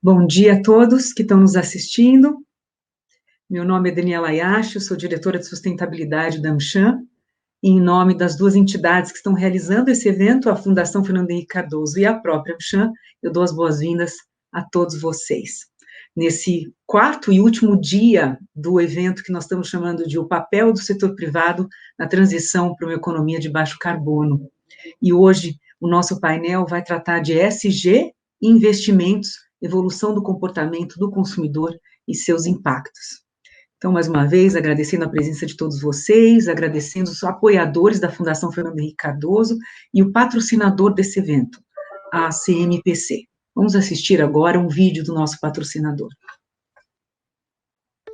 Bom dia a todos que estão nos assistindo. Meu nome é Daniela Ayashi, eu sou diretora de sustentabilidade da AmCham, e em nome das duas entidades que estão realizando esse evento, a Fundação Fernando Henrique Cardoso e a própria AmCham, eu dou as boas-vindas a todos vocês. Nesse quarto e último dia do evento que nós estamos chamando de o papel do setor privado na transição para uma economia de baixo carbono. E hoje o nosso painel vai tratar de ESG e investimentos, evolução do comportamento do consumidor e seus impactos. Então, mais uma vez, agradecendo a presença de todos vocês, agradecendo os apoiadores da Fundação Fernando Henrique Cardoso e o patrocinador desse evento, a CMPC. Vamos assistir agora um vídeo do nosso patrocinador.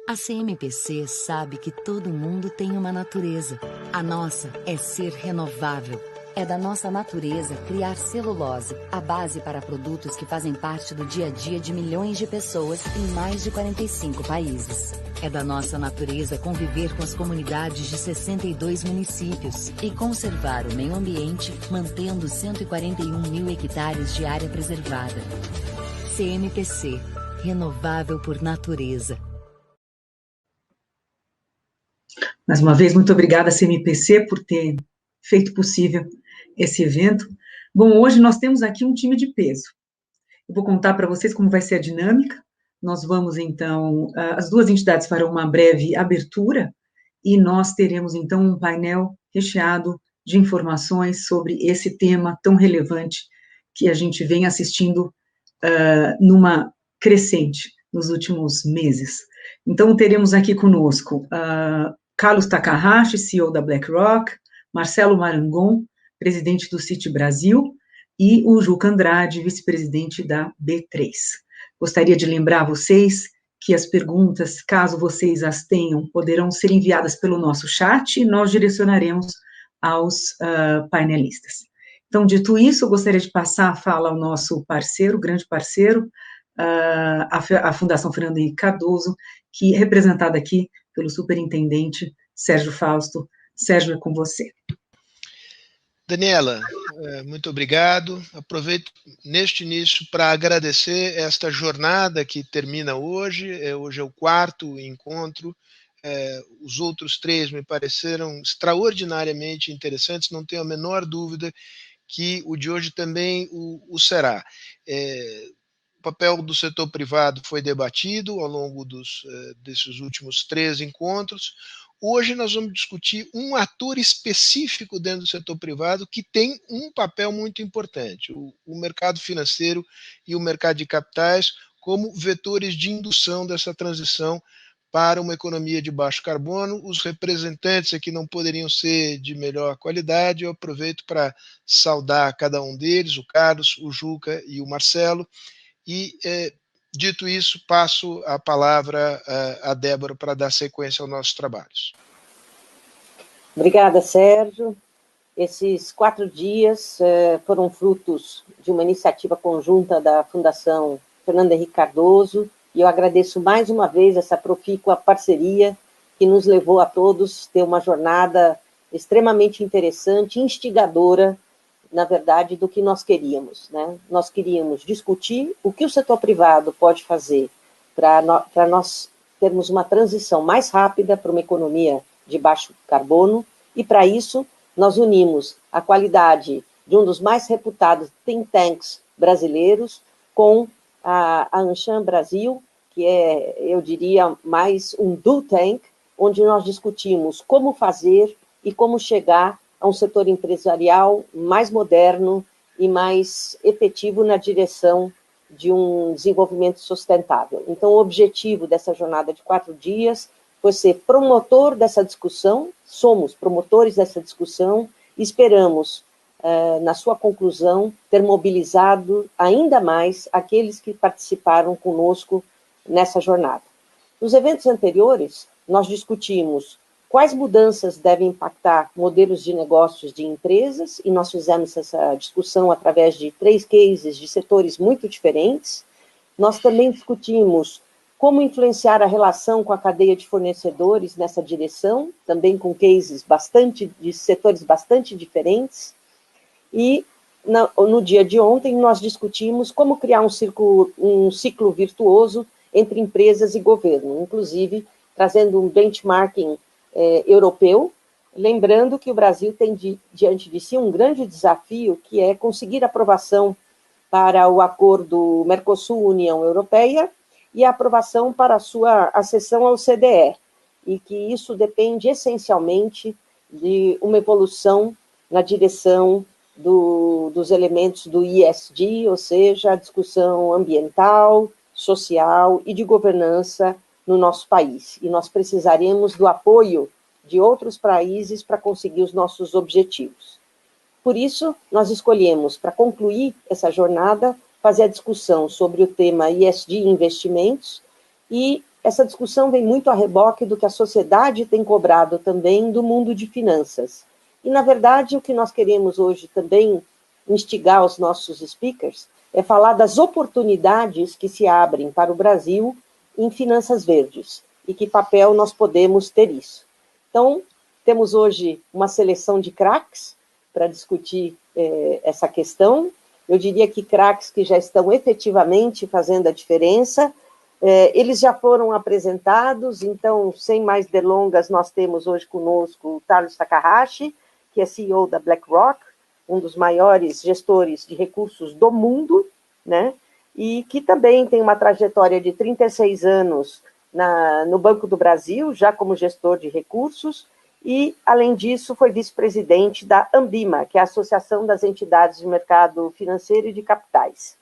A CMPC sabe que todo mundo tem uma natureza. A nossa é ser renovável. É da nossa natureza criar celulose, a base para produtos que fazem parte do dia a dia de milhões de pessoas em mais de 45 países. É da nossa natureza conviver com as comunidades de 62 municípios e conservar o meio ambiente, mantendo 141 mil hectares de área preservada. CMPC, renovável por natureza. Mais uma vez, muito obrigada, CMPC, por ter feito possível esse evento. Bom, hoje nós temos aqui um time de peso. Eu vou contar para vocês como vai ser a dinâmica. Nós vamos, então, as duas entidades farão uma breve abertura e nós teremos, então, um painel recheado de informações sobre esse tema tão relevante que a gente vem assistindo numa crescente nos últimos meses. Então, teremos aqui conosco Carlos Takahashi, CEO da BlackRock, Marcelo Marangon, presidente do Citi Brasil, e o Juca Andrade, vice-presidente da B3. Gostaria de lembrar a vocês que as perguntas, caso vocês as tenham, poderão ser enviadas pelo nosso chat e nós direcionaremos aos painelistas. Então, dito isso, eu gostaria de passar a fala ao nosso parceiro, grande parceiro, a Fundação Fernando Henrique Cardoso, que é representada aqui pelo superintendente Sérgio Fausto. Sérgio, é com você. Daniela, muito obrigado. Aproveito neste início para agradecer esta jornada que termina hoje. Hoje é o quarto encontro. Os outros três me pareceram extraordinariamente interessantes, não tenho a menor dúvida que o de hoje também o será. O papel do setor privado foi debatido ao longo desses últimos 3 encontros. Hoje nós vamos discutir um ator específico dentro do setor privado que tem um papel muito importante, o mercado financeiro e o mercado de capitais como vetores de indução dessa transição para uma economia de baixo carbono. Os representantes aqui não poderiam ser de melhor qualidade. Eu aproveito para saudar cada um deles, o Carlos, o Juca e o Marcelo. E, dito isso, passo a palavra a Débora para dar sequência aos nossos trabalhos. Obrigada, Sérgio. Esses 4 dias foram frutos de uma iniciativa conjunta da Fundação Fernando Henrique Cardoso, e eu agradeço mais uma vez essa profícua parceria que nos levou a todos ter uma jornada extremamente interessante, instigadora, na verdade, do que nós queríamos, né? Nós queríamos discutir o que o setor privado pode fazer para nós termos uma transição mais rápida para uma economia de baixo carbono, e para isso nós unimos a qualidade de um dos mais reputados think tanks brasileiros com a AmCham Brasil, que é, eu diria, mais um do tank, onde nós discutimos como fazer e como chegar a um setor empresarial mais moderno e mais efetivo na direção de um desenvolvimento sustentável. Então, o objetivo dessa jornada de 4 dias foi ser promotor dessa discussão, somos promotores dessa discussão, e esperamos, na sua conclusão, ter mobilizado ainda mais aqueles que participaram conosco nessa jornada. Nos eventos anteriores, nós discutimos quais mudanças devem impactar modelos de negócios de empresas, e nós fizemos essa discussão através de 3 cases de setores muito diferentes. Nós também discutimos como influenciar a relação com a cadeia de fornecedores nessa direção, também com cases de setores bastante diferentes. E no dia de ontem, nós discutimos como criar um ciclo virtuoso entre empresas e governo, inclusive trazendo um benchmarking europeu, lembrando que o Brasil tem diante de si um grande desafio, que é conseguir aprovação para o acordo Mercosul-União Europeia e a aprovação para a sua acessão ao CDE, e que isso depende essencialmente de uma evolução na direção dos elementos do ESG, ou seja, a discussão ambiental, social e de governança no nosso país. E nós precisaremos do apoio de outros países para conseguir os nossos objetivos. Por isso, nós escolhemos, para concluir essa jornada, fazer a discussão sobre o tema ESG investimentos, e essa discussão vem muito a reboque do que a sociedade tem cobrado também do mundo de finanças. E, na verdade, o que nós queremos hoje também instigar os nossos speakers é falar das oportunidades que se abrem para o Brasil em finanças verdes, e que papel nós podemos ter isso. Então, temos hoje uma seleção de craques para discutir essa questão. Eu diria que craques que já estão efetivamente fazendo a diferença. Eles já foram apresentados, então, sem mais delongas, nós temos hoje conosco o Thales Takahashi, que é CEO da BlackRock, um dos maiores gestores de recursos do mundo, né? E que também tem uma trajetória de 36 anos no Banco do Brasil, já como gestor de recursos, e, além disso, foi vice-presidente da Ambima, que é a Associação das Entidades de Mercado Financeiro e de Capitais.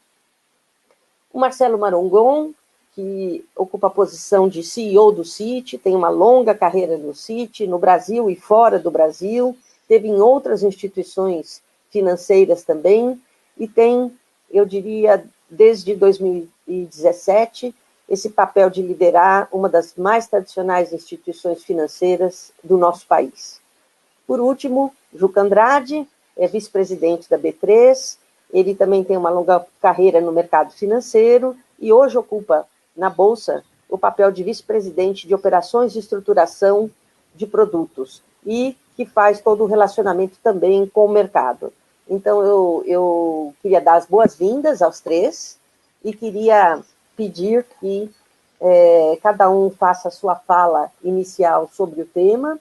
O Marcelo Marangon, que ocupa a posição de CEO do Citi, tem uma longa carreira no Citi, no Brasil e fora do Brasil, teve em outras instituições financeiras também, e tem, eu diria, desde 2017, esse papel de liderar uma das mais tradicionais instituições financeiras do nosso país. Por último, Juca Andrade, é vice-presidente da B3, ele também tem uma longa carreira no mercado financeiro e hoje ocupa na Bolsa o papel de vice-presidente de operações de estruturação de produtos e que faz todo o relacionamento também com o mercado. Então, eu queria dar as boas-vindas aos três e queria pedir que cada um faça a sua fala inicial sobre o tema,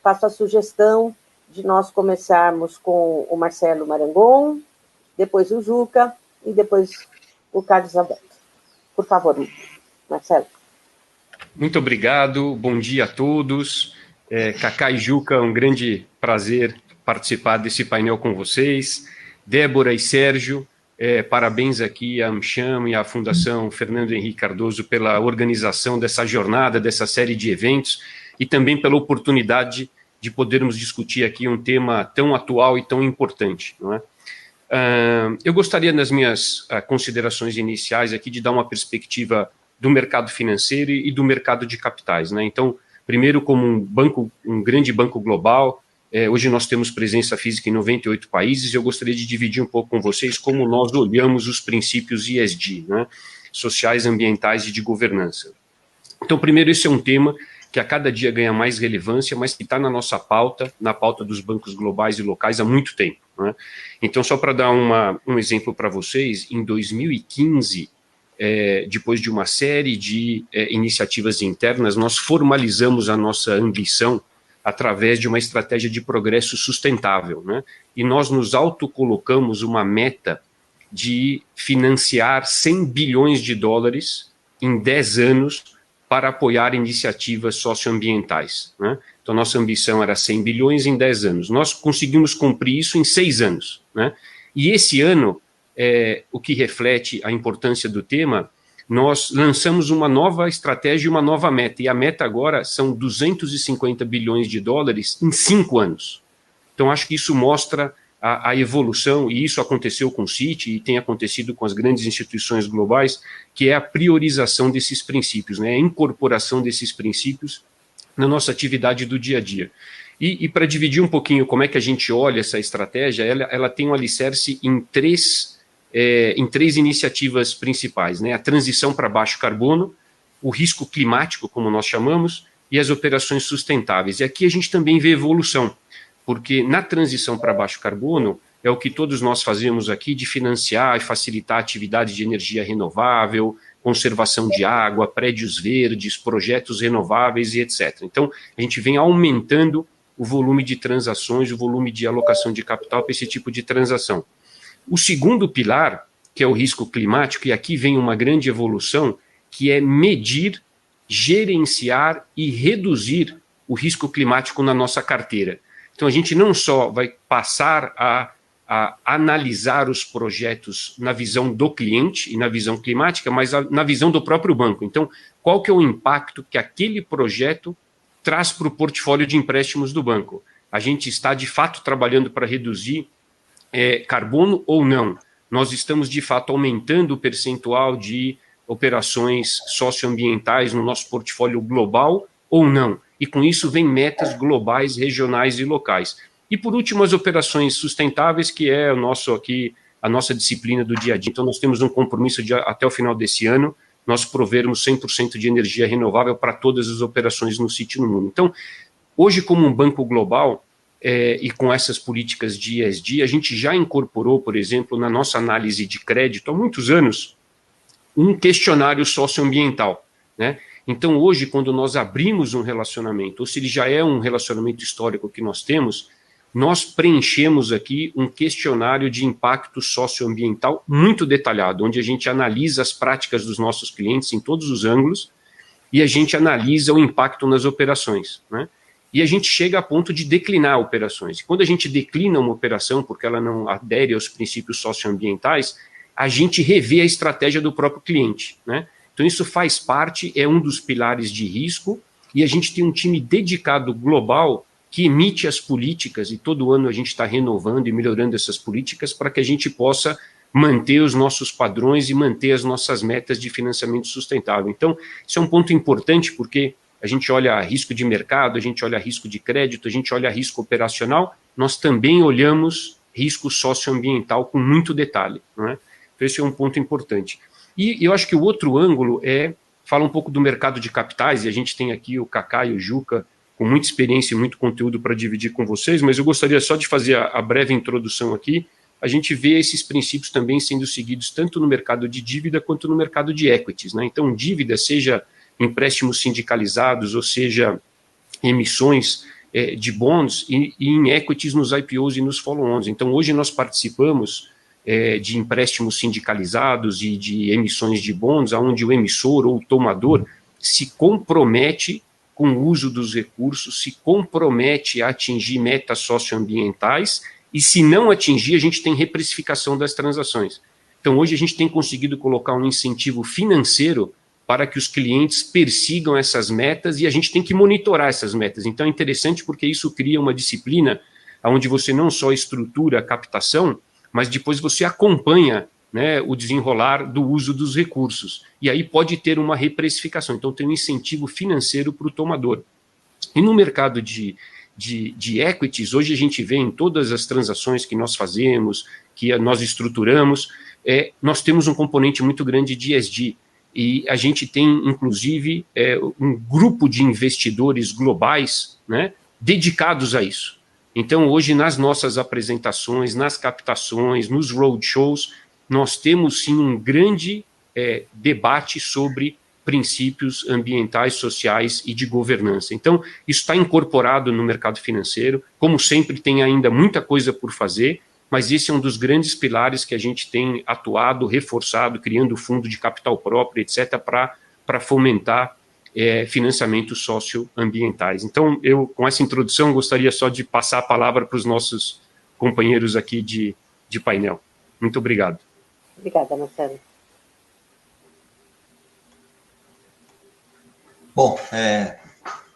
faça a sugestão de nós começarmos com o Marcelo Marangon, depois o Juca e depois o Carlos Alberto. Por favor, Marcelo. Muito obrigado, bom dia a todos. Cacá e Juca, um grande prazer participar desse painel com vocês. Débora e Sérgio, parabéns aqui à AmCham e à Fundação Fernando Henrique Cardoso pela organização dessa jornada, dessa série de eventos, e também pela oportunidade de podermos discutir aqui um tema tão atual e tão importante, não é? Eu gostaria, nas minhas considerações iniciais aqui, de dar uma perspectiva do mercado financeiro e do mercado de capitais, né? Então, primeiro, como um grande banco global, hoje nós temos presença física em 98 países, e eu gostaria de dividir um pouco com vocês como nós olhamos os princípios ESG, né? Sociais, ambientais e de governança. Então, primeiro, esse é um tema que a cada dia ganha mais relevância, mas que está na nossa pauta, na pauta dos bancos globais e locais há muito tempo, né? Então, só para dar um exemplo para vocês, em 2015, depois de uma série de iniciativas internas, nós formalizamos a nossa ambição através de uma estratégia de progresso sustentável, né? E nós nos autocolocamos uma meta de financiar 100 bilhões de dólares em 10 anos para apoiar iniciativas socioambientais, né? Então, nossa ambição era 100 bilhões em 10 anos. Nós conseguimos cumprir isso em 6 anos, né? E esse ano, o que reflete a importância do tema, nós lançamos uma nova estratégia e uma nova meta, e a meta agora são 250 bilhões de dólares em 5 anos. Então, acho que isso mostra a evolução, e isso aconteceu com o Citi e tem acontecido com as grandes instituições globais, que é a priorização desses princípios, né? A incorporação desses princípios na nossa atividade do dia a dia. E para dividir um pouquinho como é que a gente olha essa estratégia, ela tem um alicerce em três iniciativas principais, né? A transição para baixo carbono, o risco climático, como nós chamamos, e as operações sustentáveis. E aqui a gente também vê evolução, porque na transição para baixo carbono, é o que todos nós fazemos aqui, de financiar e facilitar a atividade de energia renovável, conservação de água, prédios verdes, projetos renováveis e etc. Então, a gente vem aumentando o volume de transações, o volume de alocação de capital para esse tipo de transação. O segundo pilar, que é o risco climático, e aqui vem uma grande evolução, que é medir, gerenciar e reduzir o risco climático na nossa carteira. Então, a gente não só vai passar a analisar os projetos na visão do cliente e na visão climática, mas na visão do próprio banco. Então, qual que é o impacto que aquele projeto traz para o portfólio de empréstimos do banco? A gente está, de fato, trabalhando para reduzir carbono ou não? Nós estamos, de fato, aumentando o percentual de operações socioambientais no nosso portfólio global ou não? E com isso vem metas globais, regionais e locais. E, por último, as operações sustentáveis, que é a nossa disciplina do dia a dia. Então, nós temos um compromisso de, até o final desse ano, nós provermos 100% de energia renovável para todas as operações no sítio no mundo. Então, hoje, como um banco global, e com essas políticas de ESG, a gente já incorporou, por exemplo, na nossa análise de crédito, há muitos anos, um questionário socioambiental, né? Então, hoje, quando nós abrimos um relacionamento, ou se ele já é um relacionamento histórico que nós temos, nós preenchemos aqui um questionário de impacto socioambiental muito detalhado, onde a gente analisa as práticas dos nossos clientes em todos os ângulos e a gente analisa o impacto nas operações, né? E a gente chega a ponto de declinar operações. Quando a gente declina uma operação porque ela não adere aos princípios socioambientais, a gente revê a estratégia do próprio cliente, né? Então, isso faz parte, é um dos pilares de risco, e a gente tem um time dedicado global que emite as políticas, e todo ano a gente está renovando e melhorando essas políticas para que a gente possa manter os nossos padrões e manter as nossas metas de financiamento sustentável. Então, isso é um ponto importante, porque a gente olha risco de mercado, a gente olha risco de crédito, a gente olha risco operacional, nós também olhamos risco socioambiental com muito detalhe, não é? Então, esse é um ponto importante. E eu acho que o outro ângulo fala um pouco do mercado de capitais, e a gente tem aqui o Kaká e o Juca com muita experiência e muito conteúdo para dividir com vocês, mas eu gostaria só de fazer a breve introdução aqui. A gente vê esses princípios também sendo seguidos tanto no mercado de dívida quanto no mercado de equities, né? Então, dívida, seja empréstimos sindicalizados, ou seja, emissões de bonds, e em equities nos IPOs e nos follow-ons. Então, hoje nós participamos de empréstimos sindicalizados e de emissões de bonds, onde o emissor ou o tomador se compromete com o uso dos recursos, se compromete a atingir metas socioambientais, e se não atingir, a gente tem reprecificação das transações. Então, hoje a gente tem conseguido colocar um incentivo financeiro para que os clientes persigam essas metas, e a gente tem que monitorar essas metas. Então, é interessante porque isso cria uma disciplina onde você não só estrutura a captação, mas depois você acompanha, né, o desenrolar do uso dos recursos. E aí pode ter uma reprecificação. Então, tem um incentivo financeiro para o tomador. E no mercado de equities, hoje a gente vê em todas as transações que nós fazemos, que nós estruturamos, nós temos um componente muito grande de ESG. E a gente tem, inclusive, um grupo de investidores globais, né, dedicados a isso. Então, hoje, nas nossas apresentações, nas captações, nos roadshows, nós temos, sim, um grande debate sobre princípios ambientais, sociais e de governança. Então, isso está incorporado no mercado financeiro. Como sempre, tem ainda muita coisa por fazer, mas esse é um dos grandes pilares que a gente tem atuado, reforçado, criando fundo de capital próprio, etc., para fomentar financiamentos socioambientais. Então, eu, com essa introdução, gostaria só de passar a palavra para os nossos companheiros aqui de painel. Muito obrigado. Obrigada, Marcelo. Bom,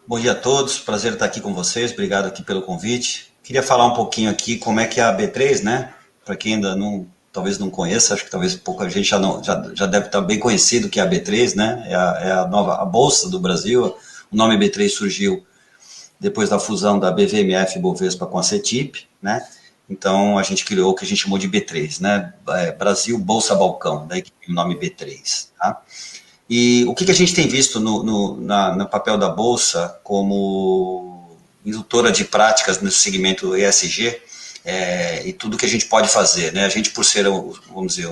bom dia a todos, prazer estar aqui com vocês, obrigado aqui pelo convite. Queria falar um pouquinho aqui como é que é a B3, né? Para quem ainda talvez não conheça, acho que talvez pouca gente já deve estar bem conhecido que é a B3, né? É a Bolsa do Brasil. O nome B3 surgiu depois da fusão da BVMF Bovespa com a CETIP, né? Então a gente criou o que a gente chamou de B3, né? Brasil Bolsa Balcão, daí que o nome B3, tá? E o que a gente tem visto no papel da Bolsa como indutora de práticas nesse segmento ESG e tudo que a gente pode fazer, né? A gente, por ser, vamos dizer,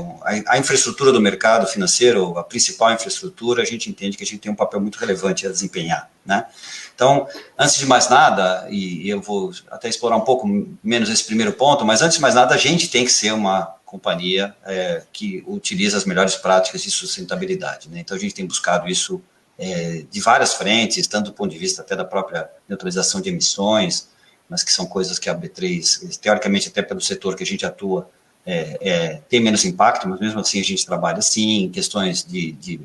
a infraestrutura do mercado financeiro, a principal infraestrutura, a gente entende que a gente tem um papel muito relevante a desempenhar, né? Então, antes de mais nada, e eu vou até explorar um pouco menos esse primeiro ponto, mas antes de mais nada, a gente tem que ser uma companhia que utiliza as melhores práticas de sustentabilidade, né? Então, a gente tem buscado isso de várias frentes, tanto do ponto de vista até da própria neutralização de emissões, mas que são coisas que a B3, teoricamente, até pelo setor que a gente atua, tem menos impacto, mas mesmo assim a gente trabalha sim, questões de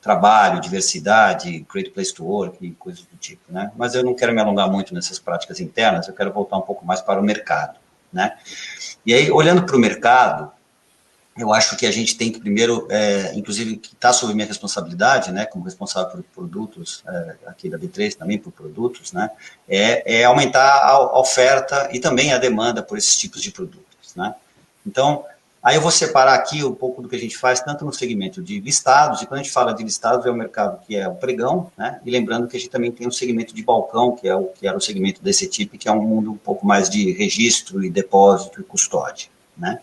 trabalho, diversidade, great place to work e coisas do tipo, né? Mas eu não quero me alongar muito nessas práticas internas, eu quero voltar um pouco mais para o mercado, né? E aí, olhando para o mercado, eu acho que a gente tem que primeiro, inclusive, que está sob minha responsabilidade, né, como responsável por produtos, aqui da B3 também por produtos, né, aumentar a oferta e também a demanda por esses tipos de produtos, né. Então, aí eu vou separar aqui um pouco do que a gente faz, tanto no segmento de listados, e quando a gente fala de listados, é o mercado que é o pregão, né, e lembrando que a gente também tem um segmento de balcão, que era o segmento desse tipo, que é um mundo um pouco mais de registro e depósito e custódia, né.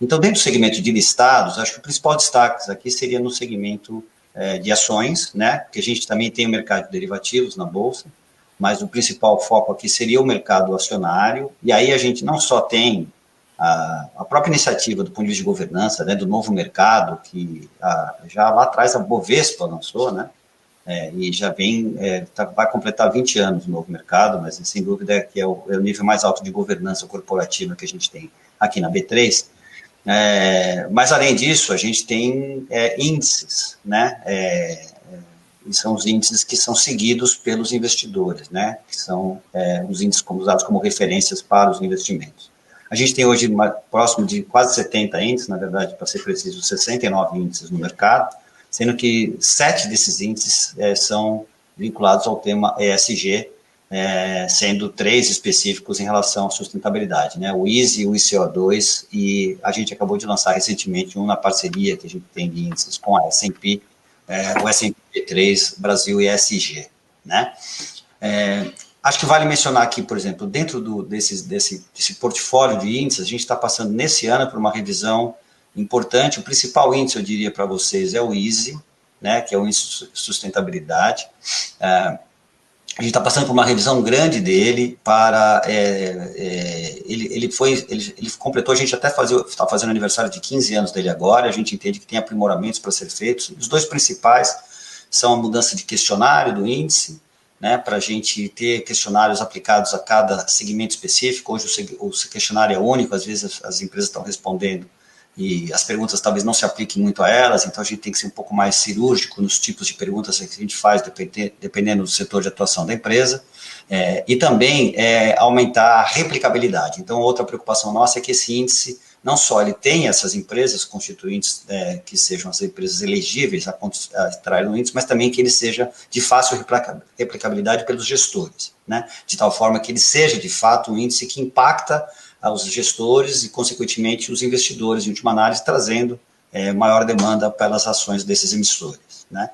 Então, dentro do segmento de listados, acho que o principal destaque aqui seria no segmento de ações, né, porque a gente também tem o mercado de derivativos na Bolsa, mas o principal foco aqui seria o mercado acionário, e aí a gente não só tem a própria iniciativa do ponto de vista de governança, né, do novo mercado, que já lá atrás a Bovespa lançou, né, e já vem, vai completar 20 anos o novo mercado, mas sem dúvida que é o nível mais alto de governança corporativa que a gente tem aqui na B3, mas, além disso, a gente tem índices, né? E são os índices que são seguidos pelos investidores, né? Que são os índices usados como referências para os investimentos. A gente tem hoje próximo de quase 70 índices, na verdade, para ser preciso, 69 índices no mercado, sendo que 7 desses índices são vinculados ao tema ESG, sendo 3 específicos em relação à sustentabilidade, né? O ISE, o ICO2, e a gente acabou de lançar recentemente na parceria que a gente tem de índices com a S&P, o S&P 3 Brasil ESG, né? Acho que vale mencionar aqui, por exemplo, dentro desse portfólio de índices, a gente está passando nesse ano por uma revisão importante. O principal índice, eu diria para vocês, é o ISE, né, que é o índice de sustentabilidade. A gente está passando por uma revisão grande dele para... ele completou, a gente até está fazendo aniversário de 15 anos dele agora, a gente entende que tem aprimoramentos para ser feitos. Os 2 principais são a mudança de questionário do índice, né, para a gente ter questionários aplicados a cada segmento específico. Hoje o questionário é único, às vezes as empresas estão respondendo e as perguntas talvez não se apliquem muito a elas, então a gente tem que ser um pouco mais cirúrgico nos tipos de perguntas que a gente faz, dependendo do setor de atuação da empresa, e também aumentar a replicabilidade. Então, outra preocupação nossa é que esse índice, não só ele tem essas empresas constituintes que sejam as empresas elegíveis a extrair no índice, mas também que ele seja de fácil replicabilidade pelos gestores, né? De tal forma que ele seja, de fato, um índice que impacta aos gestores e, consequentemente, os investidores, em última análise, trazendo maior demanda pelas ações desses emissores, né?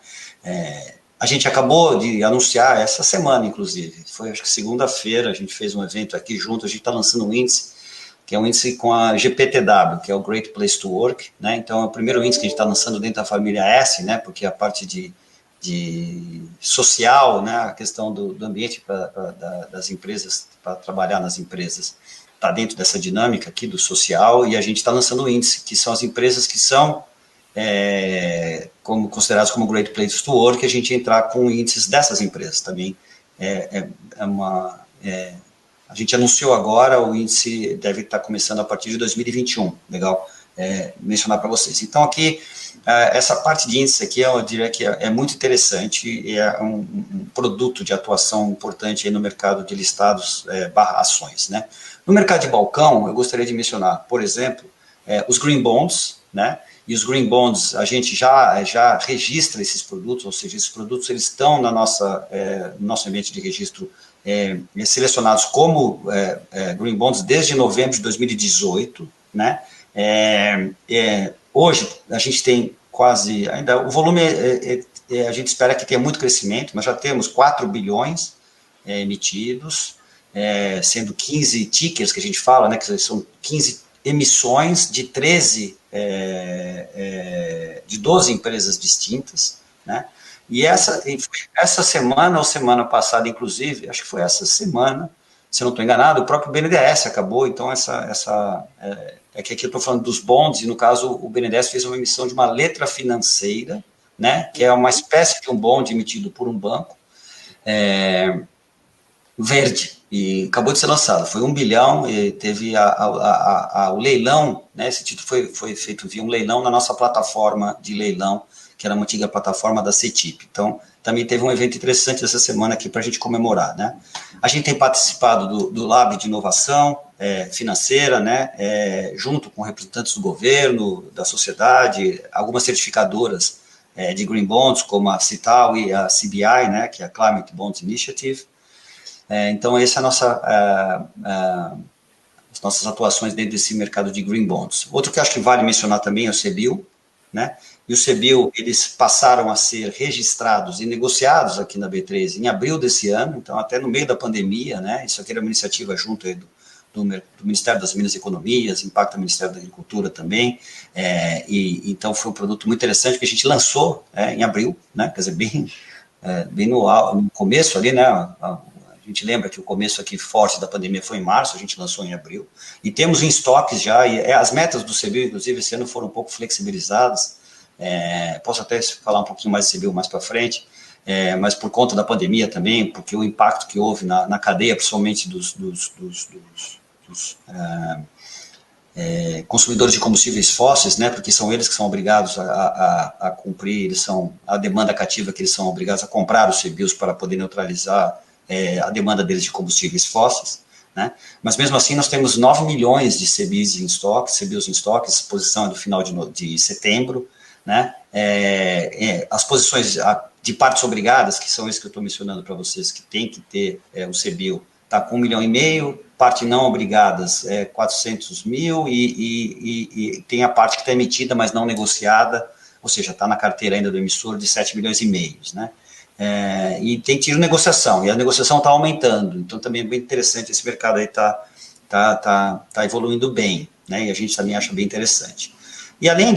A gente acabou de anunciar essa semana, inclusive, foi acho que segunda-feira, a gente fez um evento aqui junto, a gente está lançando um índice, que é um índice com a GPTW, que é o Great Place to Work, né? Então, é o primeiro índice que a gente está lançando dentro da família S, né? Porque a parte de social, né? A questão do ambiente das empresas, para trabalhar nas empresas, está dentro dessa dinâmica aqui do social, e a gente está lançando o índice, que são as empresas que são consideradas como Great Place to Work, a gente entrar com índices dessas empresas também. A gente anunciou agora, o índice deve estar começando a partir de 2021, legal mencionar para vocês. Então, aqui, essa parte de índice aqui, eu diria que é muito interessante, e é um produto de atuação importante aí no mercado de listados barra ações, né? No mercado de balcão, eu gostaria de mencionar, por exemplo, os Green Bonds, né? E os Green Bonds, a gente já registra esses produtos, ou seja, esses produtos eles estão no nosso ambiente de registro selecionados como Green Bonds desde novembro de 2018, né? Hoje, a gente tem quase, ainda o volume, a gente espera que tenha muito crescimento, nós já temos 4 bilhões emitidos, sendo 15 tickers que a gente fala, né, que são 15 emissões de 12 empresas distintas, né? E essa semana, ou semana passada, inclusive, acho que foi essa semana, se eu não estou enganado, o próprio BNDES acabou, então que aqui eu estou falando dos bonds, e no caso o BNDES fez uma emissão de uma letra financeira, né, que é uma espécie de um bond emitido por um banco, verde, e acabou de ser lançado, foi 1 bilhão, e teve o leilão, né, esse título foi feito via um leilão na nossa plataforma de leilão, que era uma antiga plataforma da CETIP. Então, também teve um evento interessante essa semana aqui para a gente comemorar, né. A gente tem participado do Lab de Inovação Financeira, né, junto com representantes do governo, da sociedade, algumas certificadoras de Green Bonds, como a Cital e a CBI, né, que é a Climate Bonds Initiative. Então, essa é as nossas atuações dentro desse mercado de Green Bonds. Outro que acho que vale mencionar também é o CBIL, né? E o CBIL, eles passaram a ser registrados e negociados aqui na B3 em abril desse ano, então até no meio da pandemia, né? Isso aqui era uma iniciativa junto aí do Ministério das Minas e Economias, impacta o Ministério da Agricultura também, então foi um produto muito interessante que a gente lançou em abril, né? Quer dizer, bem no começo ali, né? A gente lembra que o começo aqui forte da pandemia foi em março, a gente lançou em abril, e temos em estoques já, e as metas do CBIL, inclusive, esse ano foram um pouco flexibilizadas, posso até falar um pouquinho mais do CBIL mais para frente, mas por conta da pandemia também, porque o impacto que houve na cadeia, principalmente dos consumidores de combustíveis fósseis, né, porque são eles que são obrigados a cumprir, a demanda cativa que eles são obrigados a comprar os CBIOs para poder neutralizar a demanda deles de combustíveis fósseis, né? Mas mesmo assim nós temos 9 milhões de CBIOs em estoque, exposição é do final de setembro, né? As posições de partes obrigadas, que são esses que eu estou mencionando para vocês, que tem que ter o CBIO, está com 1,5 milhão, parte não obrigadas 400 mil, e tem a parte que está emitida, mas não negociada, ou seja, está na carteira ainda do emissor de 7,5 milhões, né? E tem tido negociação, e a negociação está aumentando, então também é bem interessante, esse mercado aí está evoluindo bem, né, e a gente também acha bem interessante. E além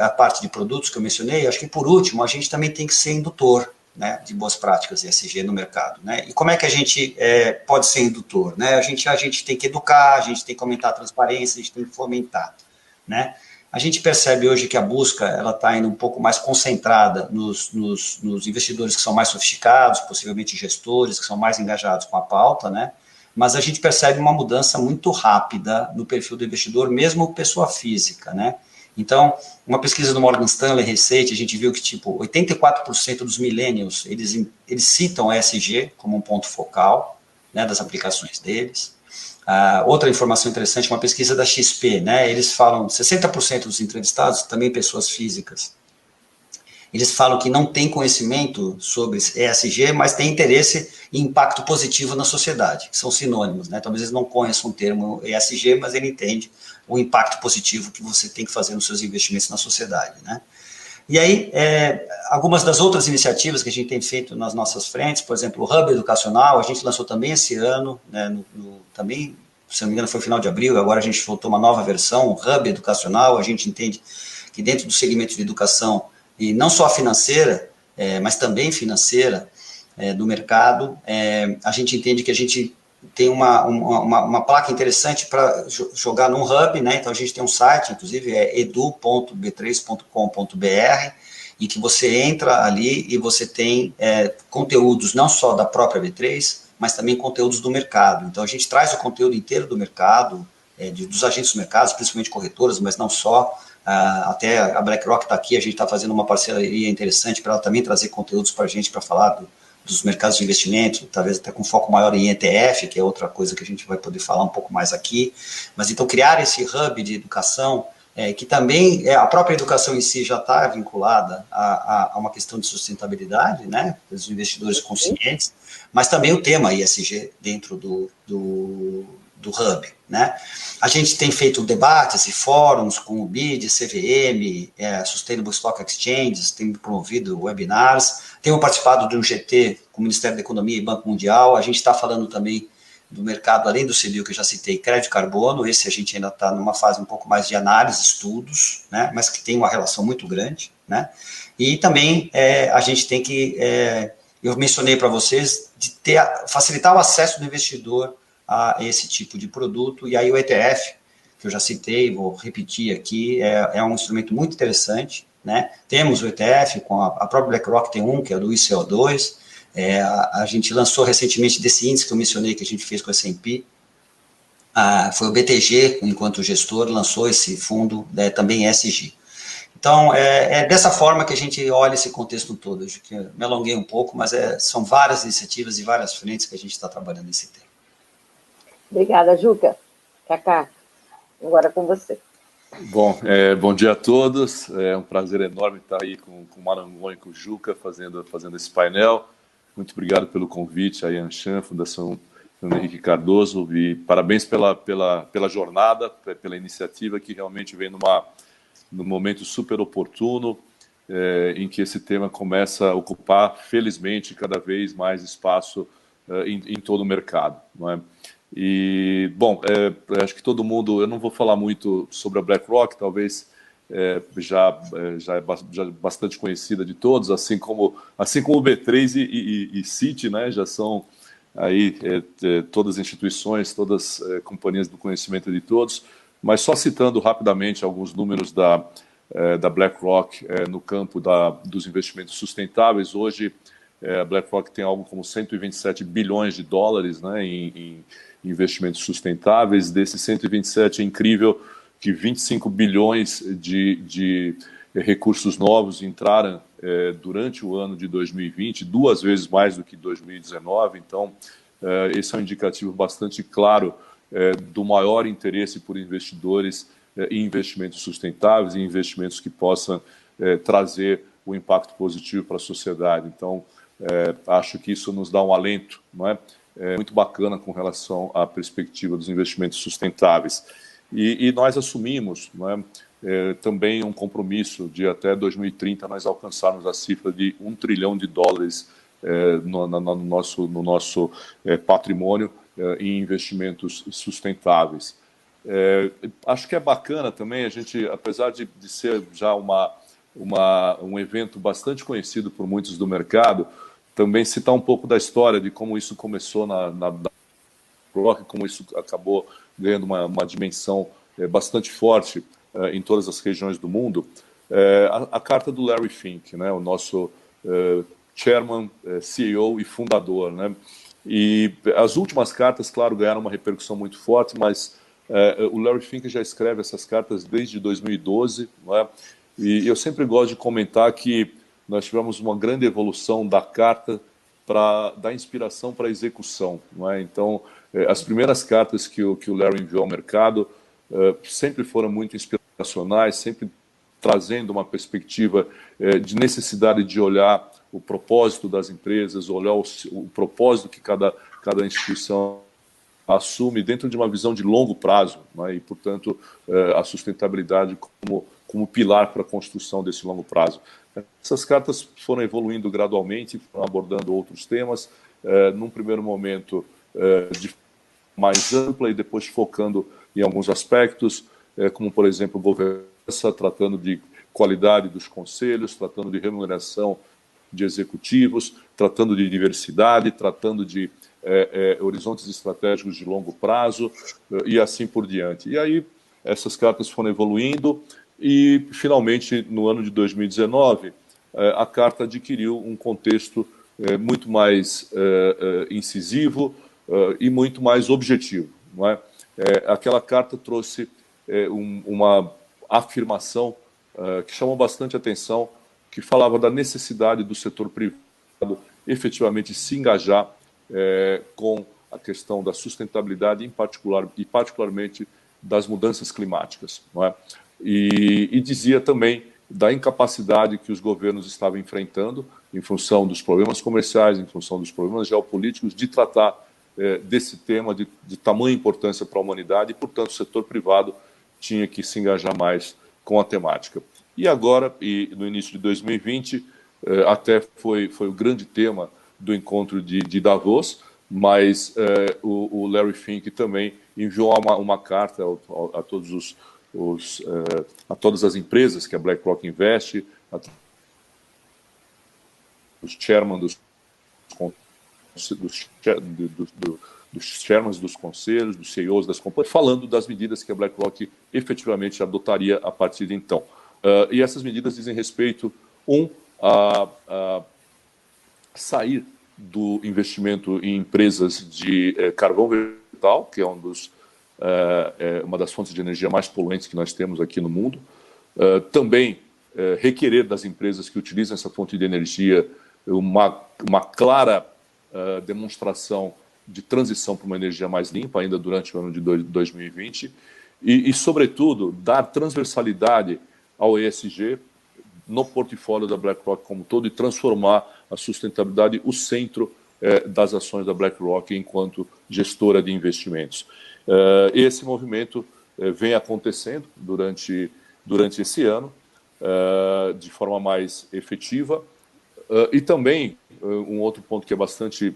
a parte de produtos que eu mencionei, acho que por último, a gente também tem que ser indutor, né, de boas práticas ESG no mercado, né, e como é que a gente pode ser indutor, né, a gente tem que educar, a gente tem que aumentar a transparência, a gente tem que fomentar, né. A gente percebe hoje que a busca ela está indo um pouco mais concentrada nos investidores que são mais sofisticados, possivelmente gestores que são mais engajados com a pauta, né? Mas a gente percebe uma mudança muito rápida no perfil do investidor, mesmo pessoa física, né? Então, uma pesquisa do Morgan Stanley recente, a gente viu que tipo 84% dos millennials eles citam a ESG como um ponto focal, né, das aplicações deles. Outra informação interessante, uma pesquisa da XP, né, eles falam, 60% dos entrevistados, também pessoas físicas, eles falam que não têm conhecimento sobre ESG, mas têm interesse em impacto positivo na sociedade, que são sinônimos, né, talvez eles não conheçam o termo ESG, mas ele entende o impacto positivo que você tem que fazer nos seus investimentos na sociedade, né. E aí, algumas das outras iniciativas que a gente tem feito nas nossas frentes, por exemplo, o Hub Educacional, a gente lançou também esse ano, né, também, se não me engano, foi final de abril, agora a gente voltou uma nova versão, o Hub Educacional, a gente entende que dentro do segmento de educação, e não só financeira, mas também financeira do mercado, a gente entende que a gente tem uma placa interessante para jogar num hub, né? Então a gente tem um site, inclusive é edu.b3.com.br, e que você entra ali e você tem conteúdos não só da própria B3, mas também conteúdos do mercado. Então a gente traz o conteúdo inteiro do mercado, dos agentes do mercado, principalmente corretoras, mas não só. Até a BlackRock está aqui, a gente está fazendo uma parceria interessante para ela também trazer conteúdos para a gente para falar dos mercados de investimento, talvez até com foco maior em ETF, que é outra coisa que a gente vai poder falar um pouco mais aqui. Mas então criar esse hub de educação, que também a própria educação em si já está vinculada a uma questão de sustentabilidade, né, dos investidores conscientes, mas também o tema ESG dentro do hub, né. A gente tem feito debates e fóruns com o BID, CVM, Sustainable Stock Exchanges, tem promovido webinars, temos participado de um GT com o Ministério da Economia e Banco Mundial, a gente está falando também do mercado, além do CBIO que eu já citei, crédito carbono. Esse a gente ainda está numa fase um pouco mais de análise, estudos, né, mas que tem uma relação muito grande, né, e também a gente tem que, eu mencionei para vocês, de facilitar o acesso do investidor a esse tipo de produto, e aí o ETF, que eu já citei, vou repetir aqui, é um instrumento muito interessante, né, temos o ETF, com a própria BlackRock tem um, que é do ICO2, a gente lançou recentemente desse índice que eu mencionei, que a gente fez com a S&P, foi o BTG, enquanto gestor, lançou esse fundo, também ESG. Então, é dessa forma que a gente olha esse contexto todo. Acho que me alonguei um pouco, mas são várias iniciativas e várias frentes que a gente está trabalhando nesse tema. Obrigada, Juca. Cacá, agora com você. Bom, bom dia a todos. É um prazer enorme estar aí com o Marangon e com o Juca fazendo esse painel. Muito obrigado pelo convite, a Anshan, Fundação Henrique Cardoso, e parabéns pela jornada, pela iniciativa que realmente vem num momento super oportuno, em que esse tema começa a ocupar, felizmente, cada vez mais espaço em todo o mercado, não é? E, bom, acho que todo mundo, eu não vou falar muito sobre a BlackRock, talvez já é bastante conhecida de todos, assim como o B3 e Citi, né, já são aí todas as instituições, todas as companhias do conhecimento de todos, mas só citando rapidamente alguns números da BlackRock no campo dos investimentos sustentáveis. Hoje, a BlackRock tem algo como 127 bilhões de dólares, né, em investimentos sustentáveis. Desses 127, é incrível que 25 bilhões de recursos novos entraram durante o ano de 2020, 2 vezes mais do que 2019. Então, esse é um indicativo bastante claro do maior interesse por investidores em investimentos sustentáveis, em investimentos que possam trazer o impacto positivo para a sociedade. Então, acho que isso nos dá um alento, não é? Muito bacana com relação à perspectiva dos investimentos sustentáveis. E nós assumimos, não é, também um compromisso de até 2030 nós alcançarmos a cifra de $1 trilhão no nosso patrimônio em investimentos sustentáveis. Acho que é bacana também a gente, apesar de ser já um evento bastante conhecido por muitos do mercado, também citar um pouco da história de como isso começou na BlackRock, como isso acabou ganhando uma dimensão bastante forte em todas as regiões do mundo. A carta do Larry Fink, né, o nosso chairman, CEO e fundador, né? E as últimas cartas, claro, ganharam uma repercussão muito forte, mas o Larry Fink já escreve essas cartas desde 2012, não é? E eu sempre gosto de comentar que nós tivemos uma grande evolução da carta da inspiração para a execução, não é? Então, as primeiras cartas que o Larry enviou ao mercado sempre foram muito inspiracionais, sempre trazendo uma perspectiva de necessidade de olhar o propósito das empresas, olhar o propósito que cada instituição assume dentro de uma visão de longo prazo, né? E, portanto, a sustentabilidade como pilar para a construção desse longo prazo. Essas cartas foram evoluindo gradualmente, foram abordando outros temas, num primeiro momento de mais ampla e depois focando em alguns aspectos, como, por exemplo, governança, tratando de qualidade dos conselhos, tratando de remuneração de executivos, tratando de diversidade, tratando de horizontes estratégicos de longo prazo e assim por diante. E aí essas cartas foram evoluindo e, finalmente, no ano de 2019, a carta adquiriu um contexto muito mais incisivo e muito mais objetivo, não é? Aquela carta trouxe uma afirmação que chamou bastante atenção, que falava da necessidade do setor privado efetivamente se engajar com a questão da sustentabilidade, e particularmente das mudanças climáticas, não é? E dizia também da incapacidade que os governos estavam enfrentando em função dos problemas comerciais, em função dos problemas geopolíticos, de tratar desse tema de tamanha importância para a humanidade, e, portanto, o setor privado tinha que se engajar mais com a temática. E agora, no início de 2020, até foi o grande tema do encontro de Davos, mas o Larry Fink também enviou uma carta a todas as empresas que a BlackRock investe, os chairman dos chairmans dos conselhos, dos CEOs das companhias, falando das medidas que a BlackRock efetivamente adotaria a partir de então. E essas medidas dizem respeito, a sair do investimento em empresas de carvão vegetal, que é uma das fontes de energia mais poluentes que nós temos aqui no mundo. Também requerer das empresas que utilizam essa fonte de energia uma clara demonstração de transição para uma energia mais limpa, ainda durante o ano de 2020, e, sobretudo, dar transversalidade ao ESG no portfólio da BlackRock como um todo e transformar a sustentabilidade o centro das ações da BlackRock enquanto gestora de investimentos. Esse movimento vem acontecendo durante esse ano de forma mais efetiva. E também, um outro ponto que é bastante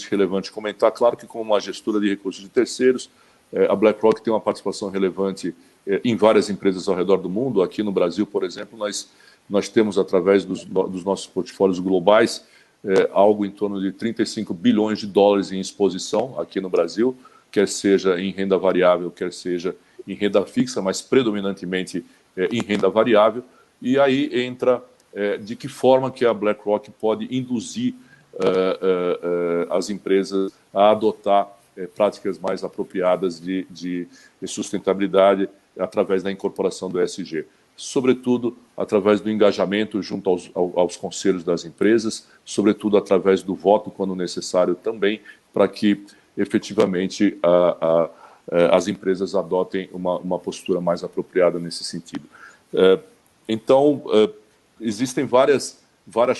relevante comentar, claro que como uma gestora de recursos de terceiros, a BlackRock tem uma participação relevante em várias empresas ao redor do mundo. Aqui no Brasil, por exemplo, nós temos, através dos nossos portfólios globais, algo em torno de 35 bilhões de dólares em exposição aqui no Brasil, quer seja em renda variável, quer seja em renda fixa, mas predominantemente em renda variável. E aí entra de que forma que a BlackRock pode induzir as empresas a adotar práticas mais apropriadas de sustentabilidade através da incorporação do ESG. Sobretudo através do engajamento junto aos conselhos das empresas, sobretudo através do voto, quando necessário também, para que efetivamente as empresas adotem uma postura mais apropriada nesse sentido. Então, existem várias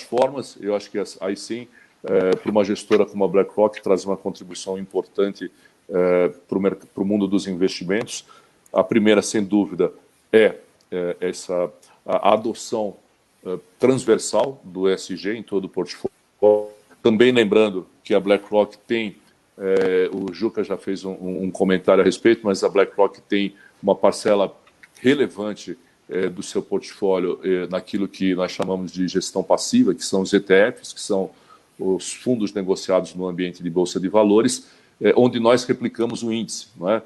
formas. Eu acho que aí sim, para uma gestora como a BlackRock, traz uma contribuição importante para o mundo dos investimentos. A primeira, sem dúvida, é a adoção transversal do ESG em todo o portfólio. Também lembrando que a BlackRock tem, o Juca já fez um comentário a respeito, mas a BlackRock tem uma parcela relevante do seu portfólio naquilo que nós chamamos de gestão passiva, que são os ETFs, que são os fundos negociados no ambiente de bolsa de valores, onde nós replicamos o índice, não é?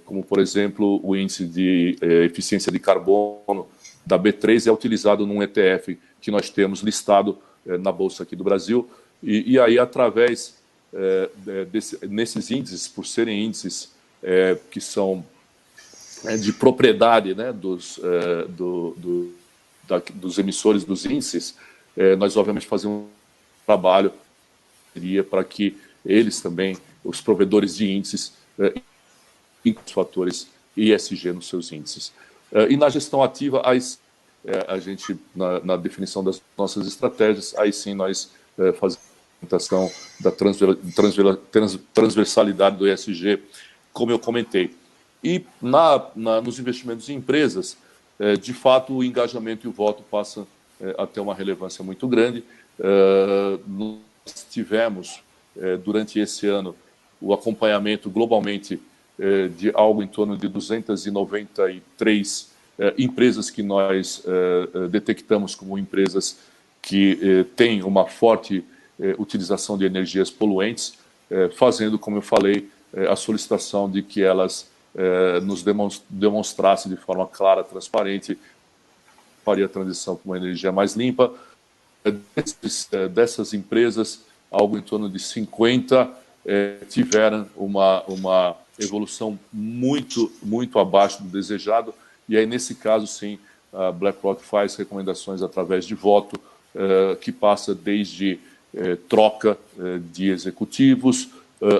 Como, por exemplo, o índice de eficiência de carbono da B3 é utilizado num ETF que nós temos listado na Bolsa aqui do Brasil. E aí, através nesses índices, por serem índices que são de propriedade, né, dos emissores dos índices, nós, obviamente, fazemos um trabalho para que eles também, os provedores de índices, os fatores ESG nos seus índices. E na gestão ativa, aí, a gente, na definição das nossas estratégias, aí sim nós fazemos a implementação da transversalidade do ESG, como eu comentei. E nos investimentos em empresas, de fato, o engajamento e o voto passam a ter uma relevância muito grande. Nós tivemos, durante esse ano, o acompanhamento globalmente de algo em torno de 293 empresas que nós detectamos como empresas que têm uma forte utilização de energias poluentes, fazendo, como eu falei, a solicitação de que elas nos demonstrassem de forma clara, transparente, faria a transição para uma energia mais limpa. Dessas empresas, algo em torno de 50 tiveram uma evolução muito abaixo do desejado, e aí, nesse caso, sim, a BlackRock faz recomendações através de voto, que passa desde troca de executivos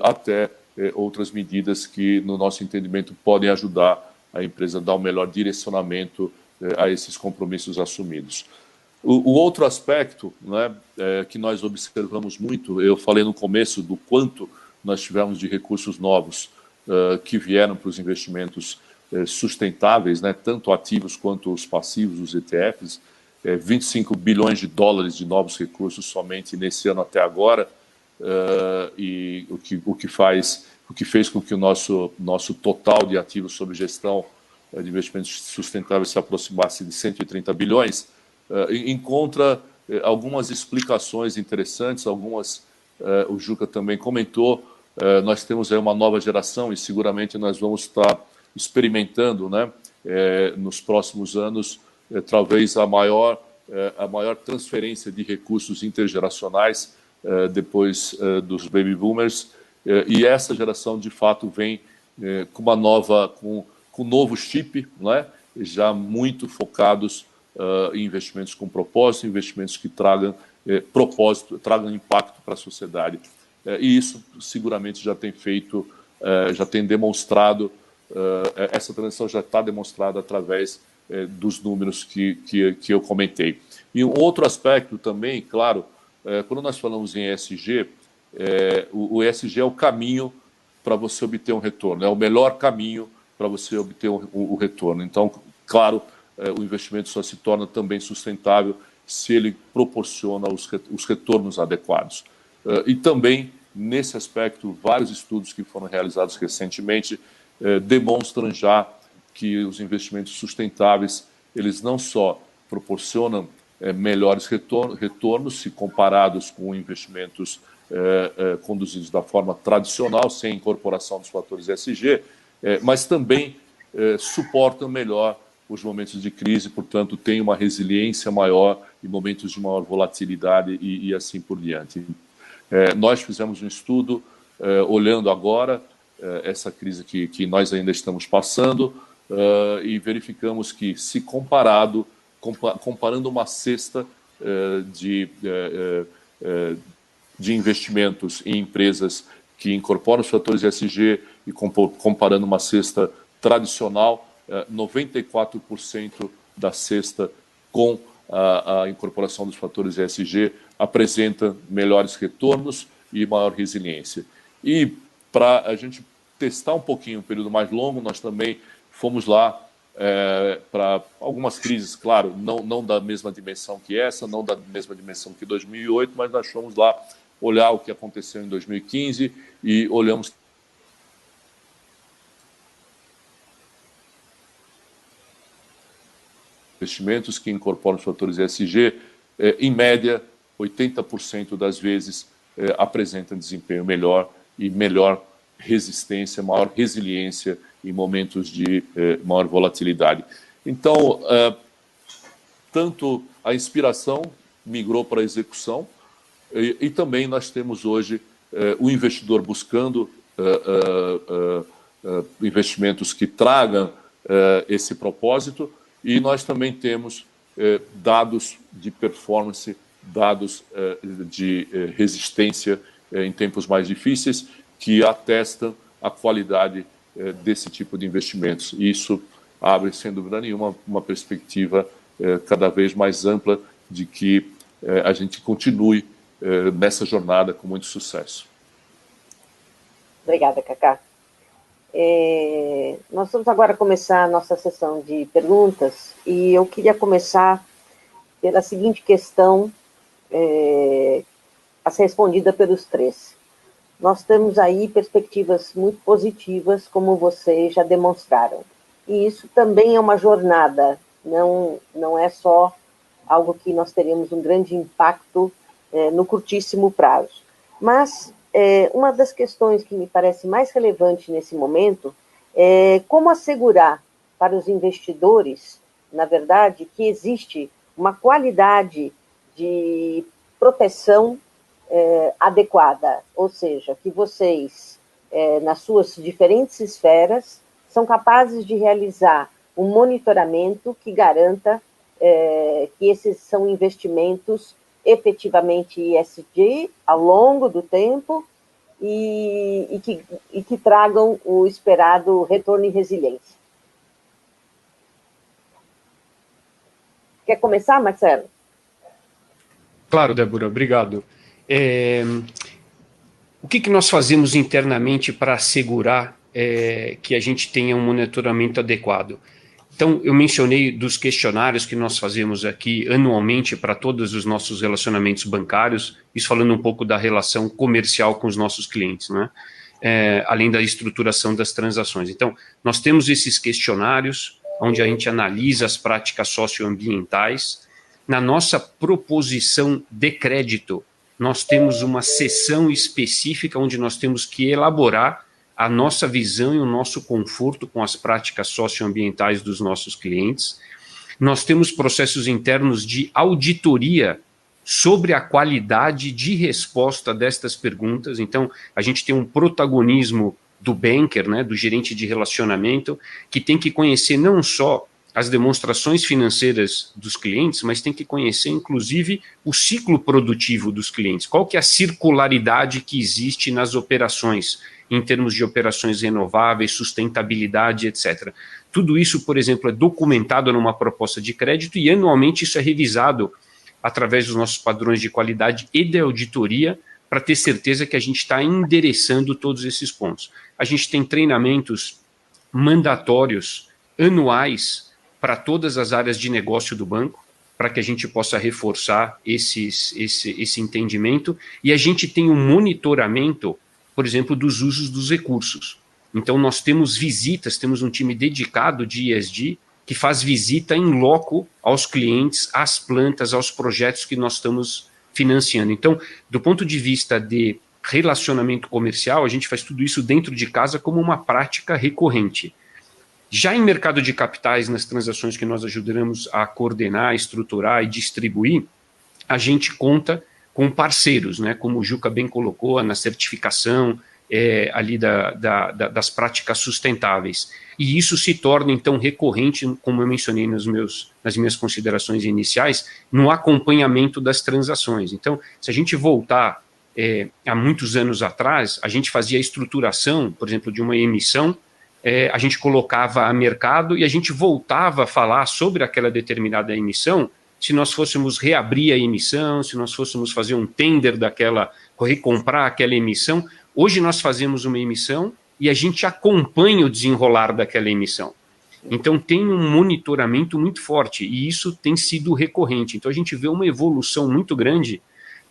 até outras medidas que, no nosso entendimento, podem ajudar a empresa a dar um melhor direcionamento a esses compromissos assumidos. O outro aspecto, né, que nós observamos muito, eu falei no começo do quanto nós tivemos de recursos novos que vieram para os investimentos sustentáveis, né, tanto ativos quanto os passivos, os ETFs, 25 bilhões de dólares de novos recursos somente nesse ano até agora, e o que fez com que o nosso total de ativos sob gestão de investimentos sustentáveis se aproximasse de 130 bilhões, encontra algumas explicações interessantes, algumas o Juca também comentou. Nós temos aí uma nova geração e seguramente nós vamos estar experimentando, né, nos próximos anos, talvez a maior transferência de recursos intergeracionais depois dos baby boomers, e essa geração de fato vem com uma nova, com um novo chip, né, já muito focados em investimentos com propósito, investimentos que tragam propósito, tragam impacto para a sociedade. E isso seguramente já tem feito, já tem demonstrado, essa transição já está demonstrada através dos números que eu comentei. E um outro aspecto também, claro, quando nós falamos em ESG, o ESG é o caminho para você obter um retorno, é o melhor caminho para você obter o retorno. Então, claro, o investimento só se torna também sustentável se ele proporciona os retornos adequados. E também, nesse aspecto, vários estudos que foram realizados recentemente demonstram já que os investimentos sustentáveis, eles não só proporcionam melhores retornos se comparados com investimentos conduzidos da forma tradicional, sem incorporação dos fatores ESG, mas também suportam melhor os momentos de crise, portanto, têm uma resiliência maior em momentos de maior volatilidade e assim por diante. Nós fizemos um estudo olhando agora essa crise que nós ainda estamos passando e verificamos que, se comparando uma cesta de investimentos em empresas que incorporam os fatores ESG e comparando uma cesta tradicional, 94% da cesta com a incorporação dos fatores ESG apresenta melhores retornos e maior resiliência. E para a gente testar um pouquinho um período mais longo, nós também fomos lá para algumas crises, claro, não da mesma dimensão que essa, não da mesma dimensão que 2008, mas nós fomos lá olhar o que aconteceu em 2015 e olhamos investimentos que incorporam os fatores ESG, em média, 80% das vezes apresentam desempenho melhor e melhor resistência, maior resiliência em momentos de maior volatilidade. Então, tanto a inspiração migrou para a execução e também nós temos hoje o investidor buscando investimentos que tragam esse propósito. E nós também temos dados de performance, dados de resistência em tempos mais difíceis, que atestam a qualidade desse tipo de investimentos. E isso abre, sem dúvida nenhuma, uma perspectiva cada vez mais ampla de que a gente continue nessa jornada com muito sucesso. Obrigada, Cacá. Nós vamos agora começar a nossa sessão de perguntas e eu queria começar pela seguinte questão a ser respondida pelos três. Nós temos aí perspectivas muito positivas, como vocês já demonstraram. E isso também é uma jornada, não é só algo que nós teremos um grande impacto no curtíssimo prazo. Mas uma das questões que me parece mais relevante nesse momento é como assegurar para os investidores, na verdade, que existe uma qualidade de proteção adequada, ou seja, que vocês, nas suas diferentes esferas, são capazes de realizar um monitoramento que garanta que esses são investimentos efetivamente ESG ao longo do tempo e que tragam o esperado retorno e resiliência. Quer começar, Marcelo? Claro, Débora, obrigado. O que nós fazemos internamente para assegurar que a gente tenha um monitoramento adequado? Então, eu mencionei dos questionários que nós fazemos aqui anualmente para todos os nossos relacionamentos bancários, isso falando um pouco da relação comercial com os nossos clientes, né? Além da estruturação das transações. Então, nós temos esses questionários, onde a gente analisa as práticas socioambientais. Na nossa proposição de crédito, nós temos uma seção específica onde nós temos que elaborar a nossa visão e o nosso conforto com as práticas socioambientais dos nossos clientes. Nós temos processos internos de auditoria sobre a qualidade de resposta destas perguntas. Então, a gente tem um protagonismo do banker, né, do gerente de relacionamento, que tem que conhecer não só as demonstrações financeiras dos clientes, mas tem que conhecer, inclusive, o ciclo produtivo dos clientes. Qual que é a circularidade que existe nas operações, em termos de operações renováveis, sustentabilidade, etc. Tudo isso, por exemplo, é documentado numa proposta de crédito e, anualmente, isso é revisado através dos nossos padrões de qualidade e de auditoria, para ter certeza que a gente está endereçando todos esses pontos. A gente tem treinamentos mandatórios anuais para todas as áreas de negócio do banco, para que a gente possa reforçar esse entendimento, e a gente tem um monitoramento, por exemplo, dos usos dos recursos. Então, nós temos visitas, temos um time dedicado de ESG, que faz visita em loco aos clientes, às plantas, aos projetos que nós estamos financiando. Então, do ponto de vista de relacionamento comercial, a gente faz tudo isso dentro de casa como uma prática recorrente. Já em mercado de capitais, nas transações que nós ajudamos a coordenar, estruturar e distribuir, a gente conta com parceiros, né, como o Juca bem colocou, na certificação ali das práticas sustentáveis. E isso se torna, então, recorrente, como eu mencionei nas minhas considerações iniciais, no acompanhamento das transações. Então, se a gente voltar há muitos anos atrás, a gente fazia a estruturação, por exemplo, de uma emissão, a gente colocava a mercado e a gente voltava a falar sobre aquela determinada emissão, se nós fôssemos reabrir a emissão, se nós fôssemos fazer um tender recomprar aquela emissão. Hoje nós fazemos uma emissão e a gente acompanha o desenrolar daquela emissão. Então tem um monitoramento muito forte e isso tem sido recorrente. Então a gente vê uma evolução muito grande,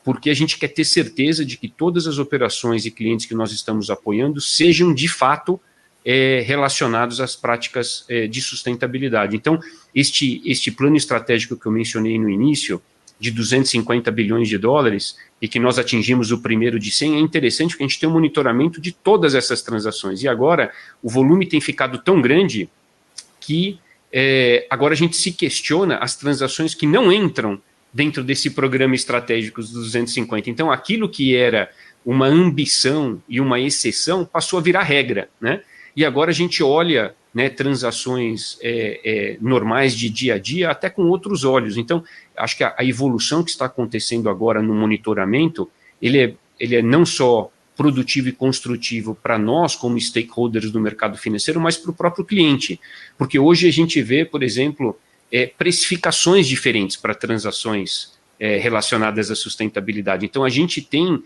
porque a gente quer ter certeza de que todas as operações e clientes que nós estamos apoiando sejam de fato relacionados às práticas de sustentabilidade. Então, este plano estratégico que eu mencionei no início, de 250 bilhões de dólares, e que nós atingimos o primeiro de 100, é interessante porque a gente tem um monitoramento de todas essas transações. E agora, o volume tem ficado tão grande que agora a gente se questiona as transações que não entram dentro desse programa estratégico dos 250. Então, aquilo que era uma ambição e uma exceção passou a virar regra, né? E agora a gente olha, né, transações normais de dia a dia até com outros olhos. Então, acho que a evolução que está acontecendo agora no monitoramento, ele é não só produtivo e construtivo para nós, como stakeholders do mercado financeiro, mas para o próprio cliente. Porque hoje a gente vê, por exemplo, precificações diferentes para transações relacionadas à sustentabilidade. Então, a gente tem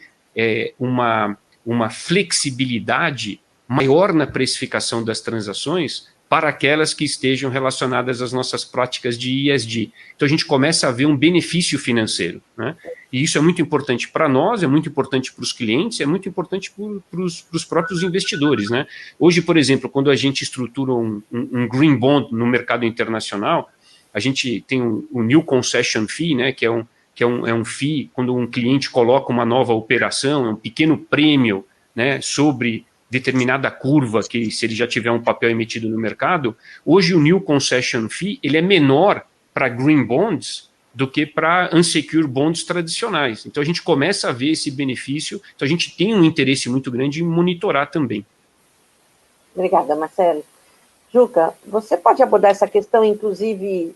uma flexibilidade maior na precificação das transações para aquelas que estejam relacionadas às nossas práticas de ESG. Então, a gente começa a ver um benefício financeiro, né? E isso é muito importante para nós, é muito importante para os clientes, é muito importante para os próprios investidores, né? Hoje, por exemplo, quando a gente estrutura um Green Bond no mercado internacional, a gente tem um New Concession Fee, né, que é um fee quando um cliente coloca uma nova operação, é um pequeno prêmio, né, sobre determinada curva, que se ele já tiver um papel emitido no mercado. Hoje o New Concession Fee ele é menor para Green Bonds do que para Unsecured Bonds tradicionais. Então a gente começa a ver esse benefício, então a gente tem um interesse muito grande em monitorar também. Obrigada, Marcelo. Juca, você pode abordar essa questão, inclusive,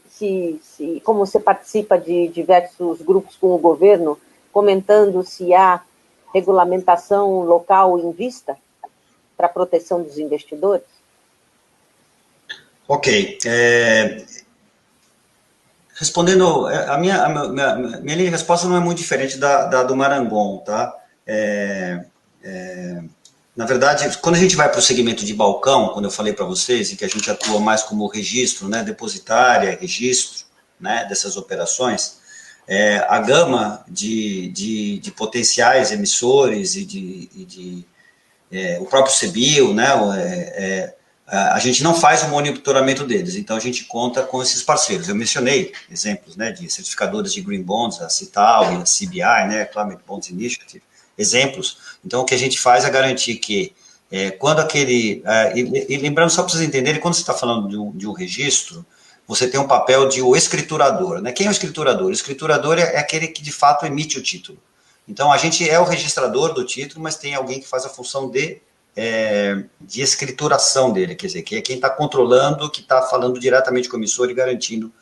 como você participa de diversos grupos com o governo, comentando se há regulamentação local em vista para a proteção dos investidores? Ok. Respondendo, a minha linha de resposta não é muito diferente da do Marangon, tá? Na verdade, quando a gente vai para o segmento de balcão, quando eu falei para vocês, em que a gente atua mais como registro, né, depositária, registro, né, dessas operações, a gama de potenciais emissores o próprio CBIO, né, a gente não faz o monitoramento deles, então a gente conta com esses parceiros. Eu mencionei exemplos, né, de certificadores de Green Bonds, a Cital e a CBI, né, Climate Bonds Initiative, exemplos. Então, o que a gente faz é garantir que, quando aquele... e lembrando, só para vocês entenderem, quando você está falando de um registro, você tem um papel de o escriturador, né? Quem é o escriturador? O escriturador é aquele que, de fato, emite o título. Então, a gente é o registrador do título, mas tem alguém que faz a função de escrituração dele, quer dizer, que é quem está controlando, que está falando diretamente com o emissor e garantindo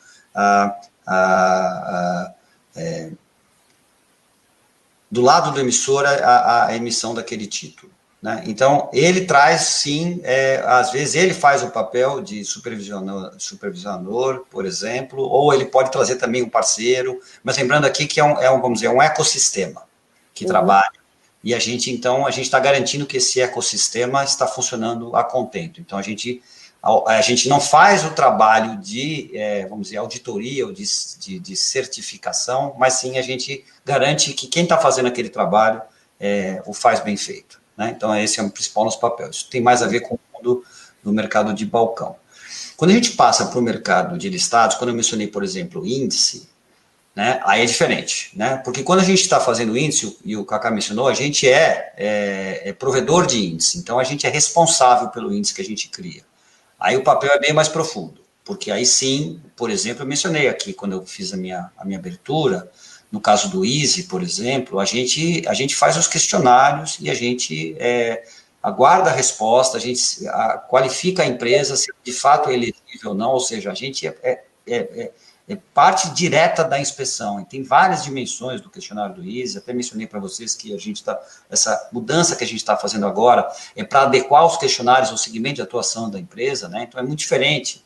do lado do emissor a emissão daquele título. Né? Então, ele traz, sim, às vezes ele faz o papel de supervisionador, por exemplo, ou ele pode trazer também um parceiro, mas lembrando aqui que vamos dizer, um ecossistema que trabalha. E a gente está garantindo que esse ecossistema está funcionando a contento. Então, a gente não faz o trabalho de, vamos dizer, auditoria ou de certificação, mas sim a gente garante que quem está fazendo aquele trabalho o faz bem feito. Né? Então, esse é o principal nosso papel. Isso tem mais a ver com o mundo do mercado de balcão. Quando a gente passa para o mercado de listados, quando eu mencionei, por exemplo, o índice, né, aí é diferente, né? Porque quando a gente está fazendo índice, e o Kaká mencionou, a gente é provedor de índice, então a gente é responsável pelo índice que a gente cria. Aí o papel é bem mais profundo, porque aí sim, por exemplo, eu mencionei aqui, quando eu fiz a minha abertura, no caso do Easy, por exemplo, a gente faz os questionários e a gente aguarda a resposta, a gente qualifica a empresa se de fato é elegível ou não, ou seja, a gente é parte direta da inspeção, e tem várias dimensões do questionário do Easy, até mencionei para vocês que essa mudança que a gente está fazendo agora é para adequar os questionários ao segmento de atuação da empresa, né? Então é muito diferente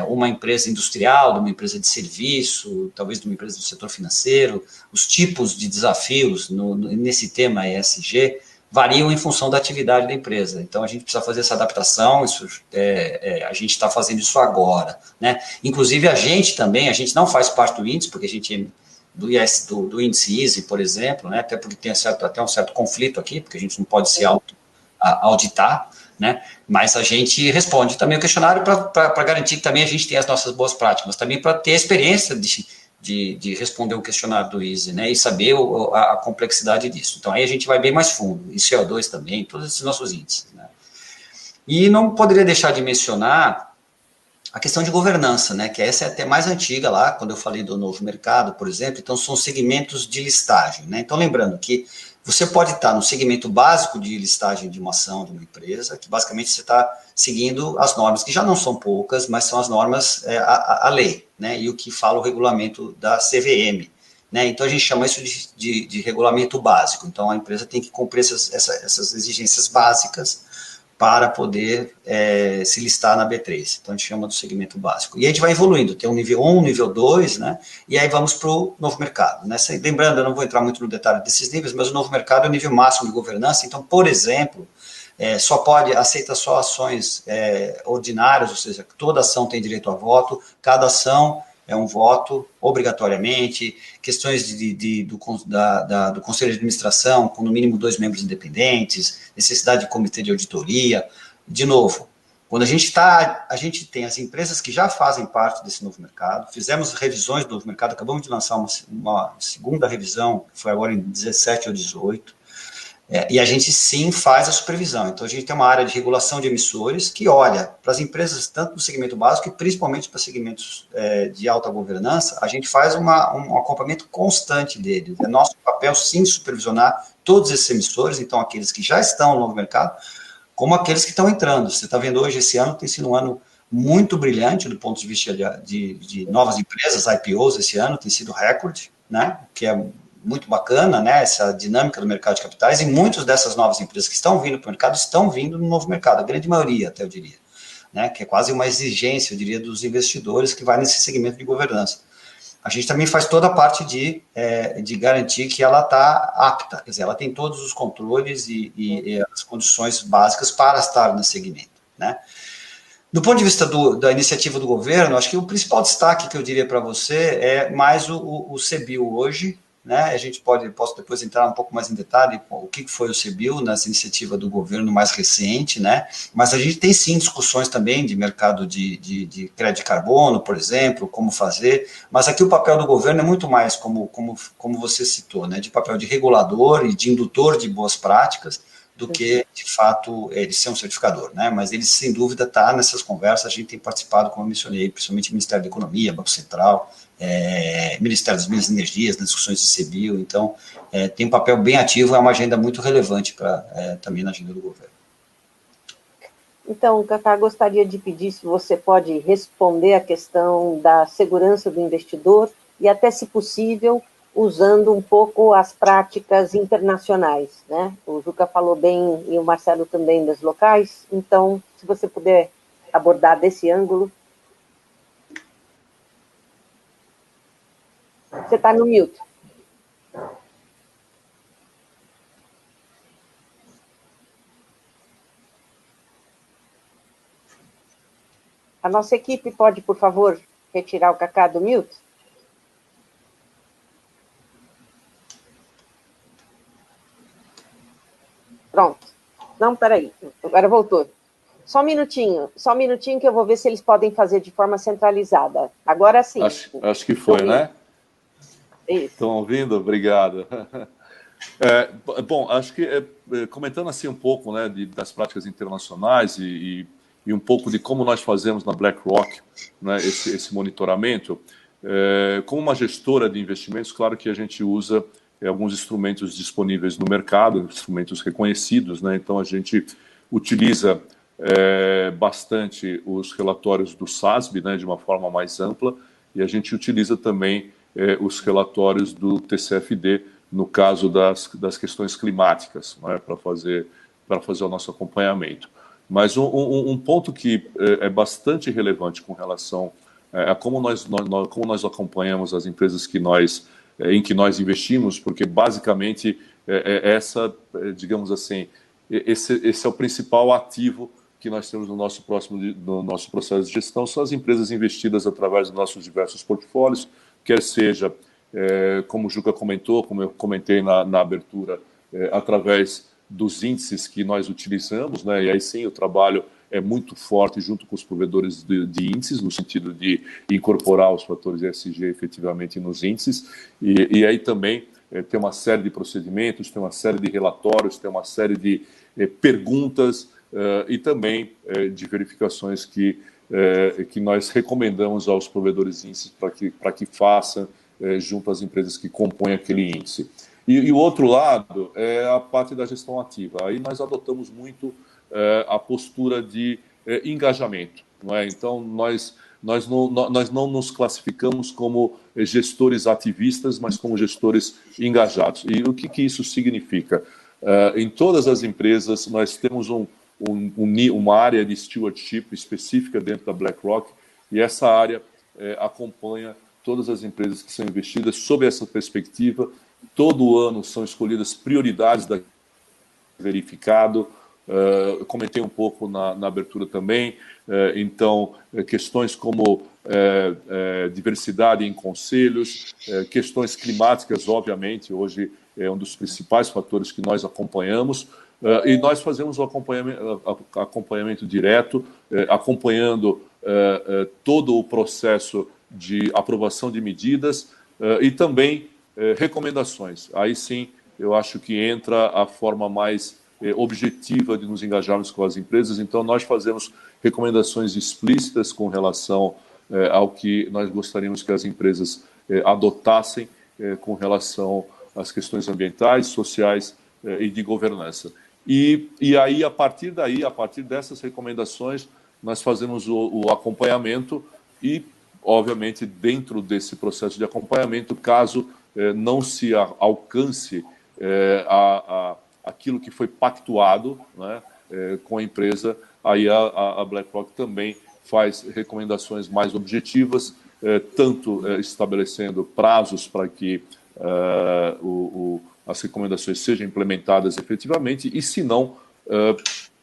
uma empresa industrial, de uma empresa de serviço, talvez de uma empresa do setor financeiro, os tipos de desafios nesse tema ESG variam em função da atividade da empresa. Então, a gente precisa fazer essa adaptação, a gente está fazendo isso agora. Né? Inclusive, a gente não faz parte do índice, porque a gente do índice EASY, por exemplo, né? Até porque tem até um certo conflito aqui, porque a gente não pode se auditar, né? Mas a gente responde também o questionário para garantir que também a gente tem as nossas boas práticas, mas também para ter a experiência de responder o questionário do Easy, né, e saber a complexidade disso. Então, aí a gente vai bem mais fundo, em CO2 também, todos esses nossos índices. Né. E não poderia deixar de mencionar a questão de governança, né, que essa é até mais antiga lá, quando eu falei do novo mercado, por exemplo, então são segmentos de listagem. Né. Então, lembrando que você pode estar no segmento básico de listagem de uma ação de uma empresa, que basicamente você está seguindo as normas, que já não são poucas, mas são as normas, a lei, né, e o que fala o regulamento da CVM. Né, então, a gente chama isso de regulamento básico. Então, a empresa tem que cumprir essas exigências básicas para poder se listar na B3. Então, a gente chama do segmento básico. E a gente vai evoluindo, tem um nível 1, nível 2, né? E aí vamos para o novo mercado. Né? Lembrando, eu não vou entrar muito no detalhe desses níveis, mas o novo mercado é o nível máximo de governança. Então, por exemplo, aceita só ações ordinárias, ou seja, toda ação tem direito a voto, cada ação é um voto, obrigatoriamente, questões do Conselho de Administração, com no mínimo 2 membros independentes, necessidade de comitê de auditoria. De novo, quando a gente tem as empresas que já fazem parte desse novo mercado, fizemos revisões do novo mercado, acabamos de lançar uma segunda revisão, que foi agora em 17 ou 18, e a gente sim faz a supervisão. Então, a gente tem uma área de regulação de emissores que olha para as empresas, tanto no segmento básico e principalmente para segmentos de alta governança, a gente faz um acompanhamento constante deles. É nosso papel, sim, supervisionar todos esses emissores, então aqueles que já estão no novo mercado, como aqueles que estão entrando. Você está vendo hoje, esse ano tem sido um ano muito brilhante do ponto de vista de novas empresas, IPOs esse ano, tem sido recorde, né, que é muito bacana, né, essa dinâmica do mercado de capitais, e muitas dessas novas empresas que estão vindo para o mercado, estão vindo no novo mercado, a grande maioria, até eu diria, né, que é quase uma exigência, eu diria, dos investidores que vai nesse segmento de governança. a gente também faz toda a parte de garantir que ela está apta, quer dizer, ela tem todos os controles e as condições básicas para estar no segmento, né? Do ponto de vista da iniciativa do governo, acho que o principal destaque que eu diria para você é mais o CBIL hoje, né? Posso depois entrar um pouco mais em detalhe o que foi o CBIL nessa iniciativa do governo mais recente, né? Mas a gente tem sim discussões também de mercado de crédito de carbono, por exemplo, como fazer, mas aqui o papel do governo é muito mais, como você citou, né? De papel de regulador e de indutor de boas práticas, do que, de fato, ele ser um certificador, né? Mas ele, sem dúvida, está nessas conversas, a gente tem participado, como eu mencionei, principalmente o Ministério da Economia, Banco Central, Ministério das Minas e Energias, nas discussões de CBIL, então, tem um papel bem ativo, é uma agenda muito relevante também na agenda do governo. Então, Cacá, gostaria de pedir se você pode responder a questão da segurança do investidor e até, se possível, usando um pouco as práticas internacionais, né? O Juca falou bem e o Marcelo também das locais, então, se você puder abordar desse ângulo. Você está no mute. A nossa equipe pode, por favor, retirar o Cacá do mute? Pronto. Não, peraí. Agora voltou. Só um minutinho que eu vou ver se eles podem fazer de forma centralizada. Agora sim. Acho que foi, né? Isso. Estão ouvindo? Obrigado. Bom, acho que, comentando assim um pouco, né, das práticas internacionais e um pouco de como nós fazemos na BlackRock, né, esse monitoramento, como uma gestora de investimentos, claro que a gente usa alguns instrumentos disponíveis no mercado, instrumentos reconhecidos, né? Então a gente utiliza bastante os relatórios do SASB, né, de uma forma mais ampla, e a gente utiliza também os relatórios do TCFD, no caso das questões climáticas, né, para fazer o nosso acompanhamento. Mas um ponto que é bastante relevante com relação a como nós acompanhamos as empresas em que nós investimos, porque basicamente digamos assim, esse é o principal ativo que nós temos no nosso processo de gestão, são as empresas investidas através dos nossos diversos portfólios, quer seja, como o Juca comentou, como eu comentei na abertura, através dos índices que nós utilizamos, né? E aí sim o trabalho é muito forte junto com os provedores de índices, no sentido de incorporar os fatores ESG efetivamente nos índices, e aí também tem uma série de procedimentos, tem uma série de relatórios, tem uma série de perguntas e também de verificações que nós recomendamos aos provedores de índices para que façam junto às empresas que compõem aquele índice. E o outro lado é a parte da gestão ativa. Aí nós adotamos muito a postura de engajamento, não é? Então, nós não nos classificamos como gestores ativistas, mas como gestores engajados. E o que isso significa? Em todas as empresas, nós temos uma área de stewardship específica dentro da BlackRock, e essa área acompanha todas as empresas que são investidas sob essa perspectiva. Todo ano são escolhidas prioridades da verificado. Eu comentei um pouco na abertura também. Então, questões como diversidade em conselhos, questões climáticas, obviamente, hoje é um dos principais fatores que nós acompanhamos. E nós fazemos o acompanhamento direto, acompanhando todo o processo de aprovação de medidas e também recomendações. Aí sim, eu acho que entra a forma mais objetiva de nos engajarmos com as empresas. Então, nós fazemos recomendações explícitas com relação ao que nós gostaríamos que as empresas adotassem com relação às questões ambientais, sociais e de governança. E aí, a partir dessas recomendações, nós fazemos o acompanhamento e, obviamente, dentro desse processo de acompanhamento, caso não se alcance aquilo que foi pactuado, né, com a empresa, aí a BlackRock também faz recomendações mais objetivas tanto estabelecendo prazos para que as recomendações sejam implementadas efetivamente e, se não,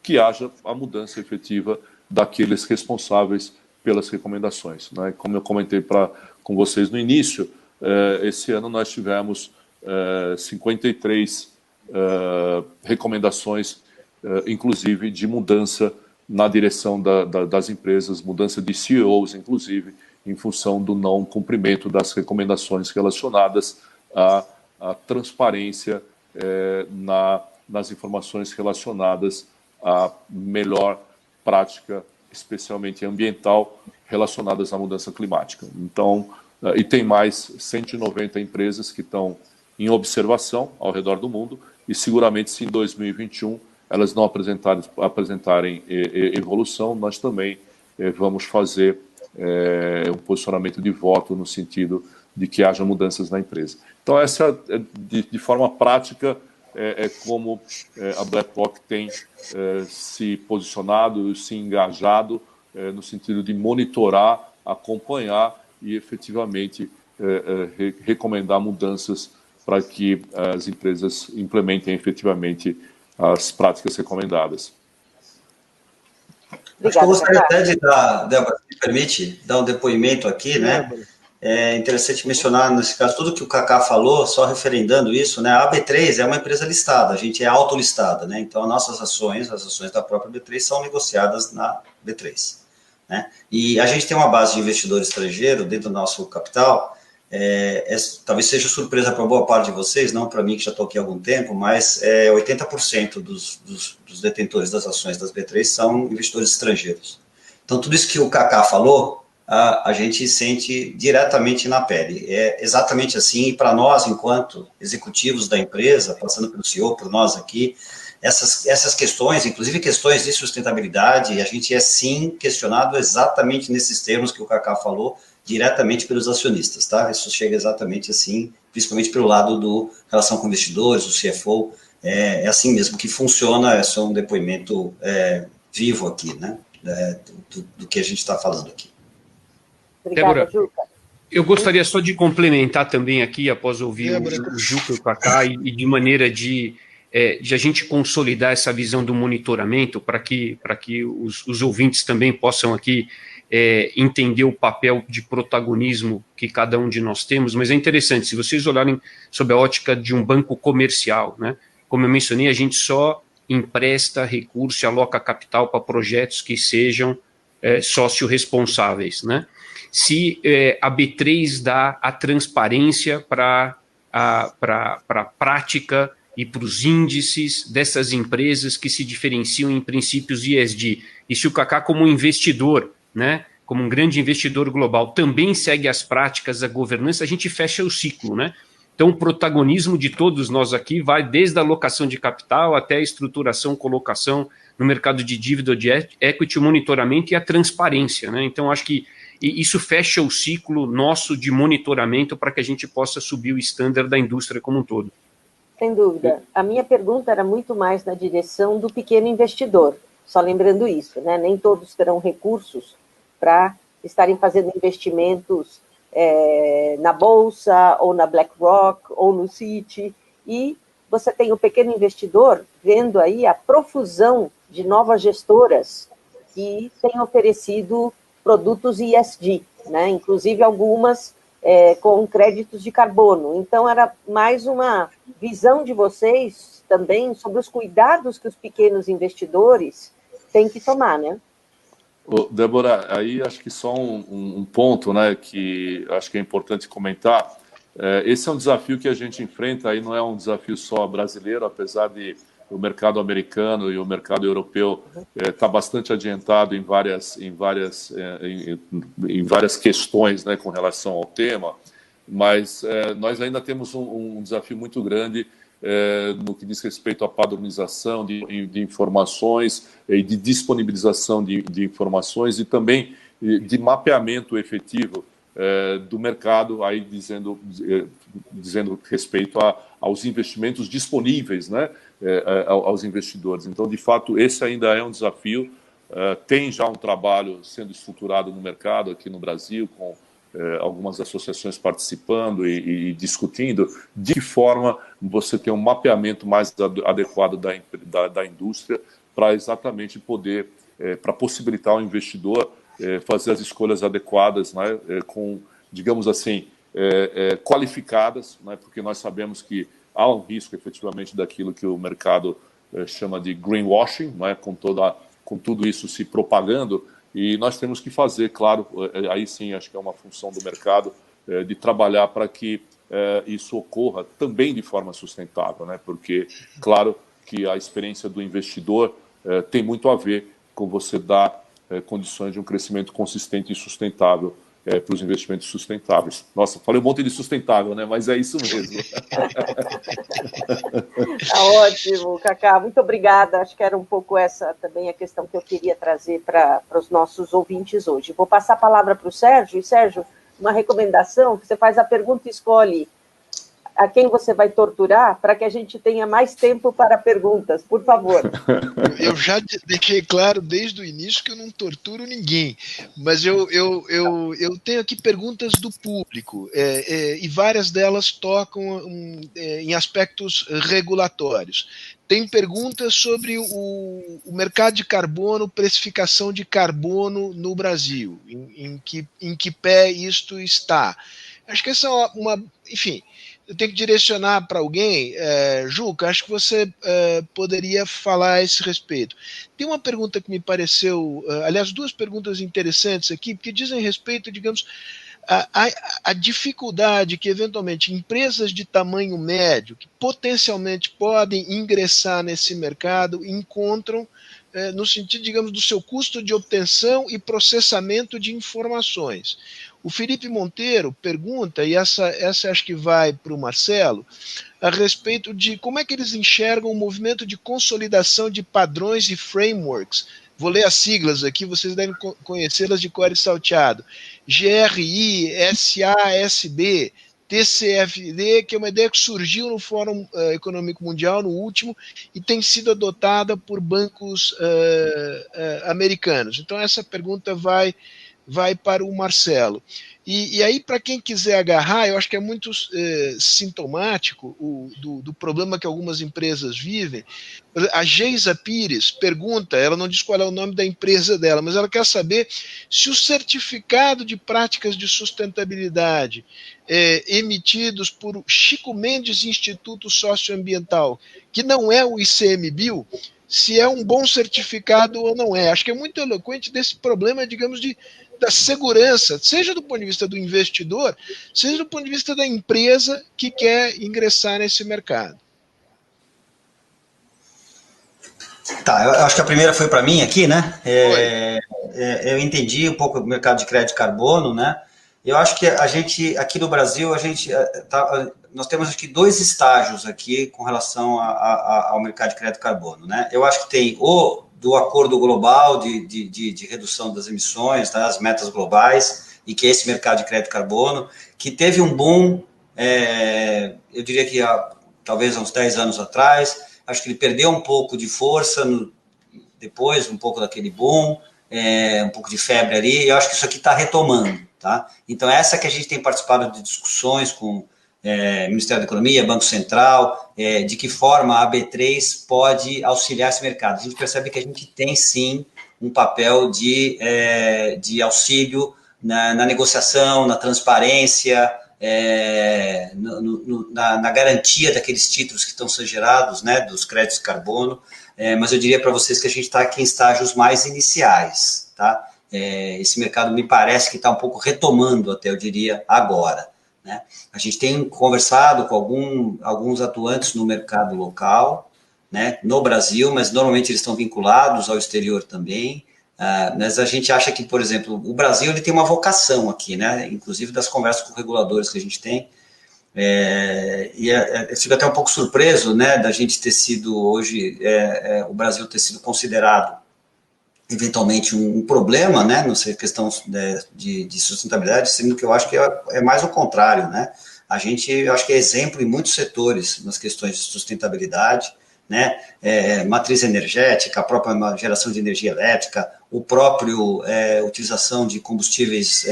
que haja a mudança efetiva daqueles responsáveis pelas recomendações, né? Como eu comentei com vocês no início, esse ano nós tivemos 53 recomendações, inclusive de mudança na direção das empresas, mudança de CEOs, inclusive, em função do não cumprimento das recomendações relacionadas à transparência nas informações relacionadas à melhor prática, especialmente ambiental, relacionadas à mudança climática. Então, e tem mais 190 empresas que estão em observação ao redor do mundo, e seguramente, se em 2021 elas não apresentarem evolução, nós também vamos fazer um posicionamento de voto no sentido de que haja mudanças na empresa. Então, essa, de forma prática, como a BlackRock tem se posicionado, se engajado no sentido de monitorar, acompanhar e efetivamente recomendar mudanças para que as empresas implementem efetivamente as práticas recomendadas. Acho que eu gostaria até de dar, Débora, se me permite, dar um depoimento aqui, né? É interessante mencionar, nesse caso, tudo que o Kaká falou, só referendando isso, né? A B3 é uma empresa listada, a gente é autolistada, né? Então, as ações da própria B3 são negociadas na B3, né? E a gente tem uma base de investidor estrangeiro dentro do nosso capital. Talvez seja surpresa para boa parte de vocês, não para mim, que já estou aqui há algum tempo, mas 80% dos detentores das ações das B3 são investidores estrangeiros. Então, tudo isso que o Kaká falou, a gente sente diretamente na pele. É exatamente assim, e para nós, enquanto executivos da empresa, passando pelo CEO, por nós aqui, essas questões, inclusive questões de sustentabilidade, a gente é sim questionado exatamente nesses termos que o Kaká falou, diretamente pelos acionistas, tá? Isso chega exatamente assim, principalmente pelo lado do relação com investidores, do CFO, é assim mesmo que funciona, é só um depoimento vivo aqui, né? Do que a gente está falando aqui. Obrigada, Débora, Juca. eu gostaria só de complementar também aqui, após ouvir o Juca e o Kaká, e de maneira de a gente consolidar essa visão do monitoramento para que os ouvintes também possam aqui entender o papel de protagonismo que cada um de nós temos, mas é interessante, se vocês olharem sob a ótica de um banco comercial, né, como eu mencionei, a gente só empresta recurso e aloca capital para projetos que sejam sócio-responsáveis, se a B3 dá a transparência para a prática e para os índices dessas empresas que se diferenciam em princípios ESG. E se o Kaká, como investidor, como um grande investidor global, também segue as práticas da governança, a gente fecha o ciclo, Então, o protagonismo de todos nós aqui vai desde a alocação de capital até a estruturação, colocação no mercado de dívida de equity, o monitoramento e a transparência, Então, acho que isso fecha o ciclo nosso de monitoramento para que a gente possa subir o estándar da indústria como um todo. Sem dúvida. A minha pergunta era muito mais na direção do pequeno investidor, só lembrando isso, Nem todos terão recursos para estarem fazendo investimentos na Bolsa, ou na BlackRock, ou no Citi, e você tem o pequeno investidor vendo aí a profusão de novas gestoras que têm oferecido produtos ESG, Inclusive algumas com créditos de carbono. Então, era mais uma visão de vocês também sobre os cuidados que os pequenos investidores têm que tomar, Débora, aí acho que só um ponto, que acho que é importante comentar. Esse é um desafio que a gente enfrenta, aí não é um desafio só brasileiro, apesar de o mercado americano e o mercado europeu está bastante adiantado em várias questões, com relação ao tema, mas nós ainda temos um desafio muito grande no que diz respeito à padronização de informações e de disponibilização de informações e também de mapeamento efetivo do mercado, aí dizendo respeito aos investimentos disponíveis, aos investidores. Então, de fato, esse ainda é um desafio. Tem já um trabalho sendo estruturado no mercado aqui no Brasil, algumas associações participando e discutindo de que forma você tem um mapeamento mais adequado da indústria para exatamente poder, para possibilitar ao investidor fazer as escolhas adequadas, né, com, digamos assim, qualificadas, né, porque nós sabemos que há um risco efetivamente daquilo que o mercado chama de greenwashing, né, com tudo isso se propagando, e nós temos que fazer, claro, aí sim acho que é uma função do mercado, de trabalhar para que isso ocorra também de forma sustentável, né, porque, claro, que a experiência do investidor tem muito a ver com você dar condições de um crescimento consistente e sustentável para os investimentos sustentáveis. Nossa, falei um monte de sustentável, né? Mas é isso mesmo. Tá ótimo, Cacá, muito obrigada. Acho que era um pouco essa também a questão que eu queria trazer para os nossos ouvintes hoje. Vou passar a palavra para o Sérgio. E, Sérgio, uma recomendação, que você faz a pergunta e escolhe a quem você vai torturar, para que a gente tenha mais tempo para perguntas, por favor. Eu já deixei claro desde o início que eu não torturo ninguém, mas eu tenho aqui perguntas do público, e várias delas tocam em aspectos regulatórios. Tem perguntas sobre o mercado de carbono, precificação de carbono no Brasil, em que pé isto está. Acho que essa é enfim, eu tenho que direcionar para alguém. Juca, acho que você poderia falar a esse respeito. Tem uma pergunta que me pareceu, aliás, duas perguntas interessantes aqui, porque dizem respeito, digamos, a dificuldade que, eventualmente, empresas de tamanho médio, que potencialmente podem ingressar nesse mercado, encontram no sentido, digamos, do seu custo de obtenção e processamento de informações. O Felipe Monteiro pergunta, e essa acho que vai para o Marcelo, a respeito de como é que eles enxergam o movimento de consolidação de padrões e frameworks. Vou ler as siglas aqui, vocês devem conhecê-las de cor e salteado. GRI, SASB, TCFD, que é uma ideia que surgiu no Fórum Econômico Mundial, no último, e tem sido adotada por bancos americanos. Então, essa pergunta vai para o Marcelo. E aí, para quem quiser agarrar, eu acho que é muito sintomático do problema que algumas empresas vivem. A Geisa Pires pergunta, ela não diz qual é o nome da empresa dela, mas ela quer saber se o certificado de práticas de sustentabilidade emitidos por Chico Mendes Instituto Socioambiental, que não é o ICMBio, se é um bom certificado ou não é. Acho que é muito eloquente desse problema, digamos, da segurança, seja do ponto de vista do investidor, seja do ponto de vista da empresa que quer ingressar nesse mercado. Tá, eu acho que a primeira foi para mim aqui, né? Eu entendi um pouco o mercado de crédito de carbono, né? Eu acho que a gente, aqui no Brasil, nós temos aqui dois estágios aqui com relação ao mercado de crédito de carbono, né? Eu acho que tem do acordo global de redução das emissões, das metas globais, e que é esse mercado de crédito de carbono, que teve um boom, eu diria que talvez há uns 10 anos atrás. Acho que ele perdeu um pouco de força depois, um pouco daquele boom, um pouco de febre ali, e eu acho que isso aqui está retomando, tá? Então, essa que a gente tem participado de discussões com Ministério da Economia, Banco Central, de que forma a B3 pode auxiliar esse mercado. A gente percebe que a gente tem, sim, um papel de auxílio na negociação, na transparência, na garantia daqueles títulos que estão sendo gerados, né, dos créditos de carbono, mas eu diria para vocês que a gente está aqui em estágios mais iniciais, tá? Esse mercado me parece que está um pouco retomando, até eu diria, agora, né? A gente tem conversado com alguns atuantes no mercado local, né, no Brasil, mas normalmente eles estão vinculados ao exterior também. Mas a gente acha que, por exemplo, o Brasil ele tem uma vocação aqui, né? Inclusive das conversas com reguladores que a gente tem, eu fico até um pouco surpreso, né, da gente ter sido hoje, o Brasil ter sido considerado eventualmente um problema, né, não sei, questão de sustentabilidade, sendo que eu acho que é mais o contrário, né? A gente, eu acho que é exemplo em muitos setores nas questões de sustentabilidade. né, matriz energética, a própria geração de energia elétrica, o próprio utilização de combustíveis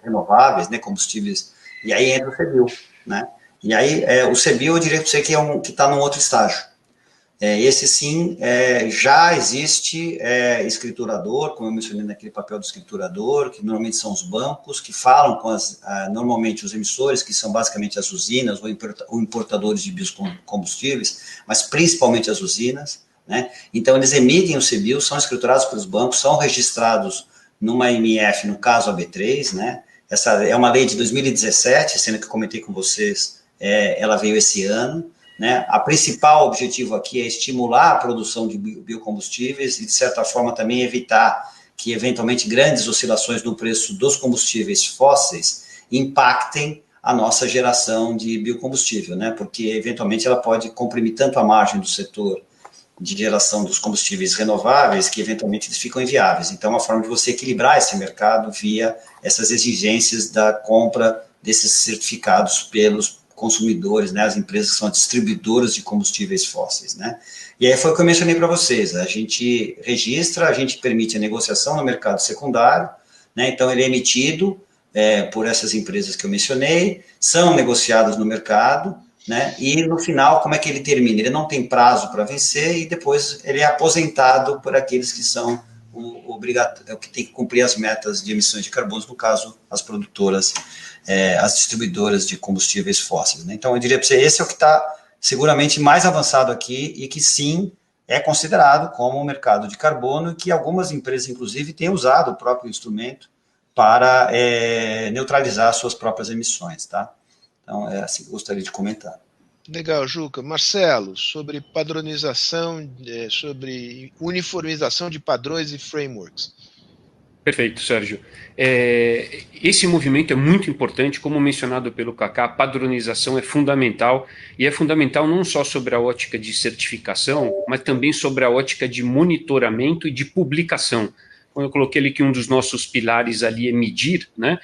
renováveis, né, combustíveis, e aí entra o CBIO, né, e aí o CBIO eu diria para você que que está num outro estágio. Esse sim, já existe escriturador, como eu mencionei naquele papel do escriturador, que normalmente são os bancos, que falam com normalmente os emissores, que são basicamente as usinas ou importadores de biocombustíveis, mas principalmente as usinas, né? Então, eles emitem o CBIO, são escriturados pelos bancos, são registrados numa MF, no caso a B3, né? Essa é uma lei de 2017, sendo que eu comentei com vocês, ela veio esse ano, né? A principal objetivo aqui é estimular a produção de biocombustíveis e, de certa forma, também evitar que, eventualmente, grandes oscilações no preço dos combustíveis fósseis impactem a nossa geração de biocombustível, né? Porque, eventualmente, ela pode comprimir tanto a margem do setor de geração dos combustíveis renováveis que, eventualmente, eles ficam inviáveis. Então, é uma forma de você equilibrar esse mercado via essas exigências da compra desses certificados pelos consumidores, né, as empresas que são distribuidoras de combustíveis fósseis, né, e aí foi o que eu mencionei para vocês, a gente registra, a gente permite a negociação no mercado secundário, né, então ele é emitido por essas empresas que eu mencionei, são negociados no mercado, né, e no final, como é que ele termina? Ele não tem prazo para vencer e depois ele é aposentado por aqueles que são que tem que cumprir as metas de emissões de carbono, no caso, as produtoras, as distribuidoras de combustíveis fósseis, né? Então, eu diria para você, esse é o que está seguramente mais avançado aqui e que, sim, é considerado como um mercado de carbono e que algumas empresas, inclusive, têm usado o próprio instrumento para neutralizar suas próprias emissões, tá? Então, é assim que eu gostaria de comentar. Legal, Juca. Marcelo, sobre padronização, sobre uniformização de padrões e frameworks. Perfeito, Sérgio. Esse movimento é muito importante, como mencionado pelo Kaká, a padronização é fundamental, e é fundamental não só sobre a ótica de certificação, mas também sobre a ótica de monitoramento e de publicação. Então, eu coloquei ali que um dos nossos pilares ali é medir, né?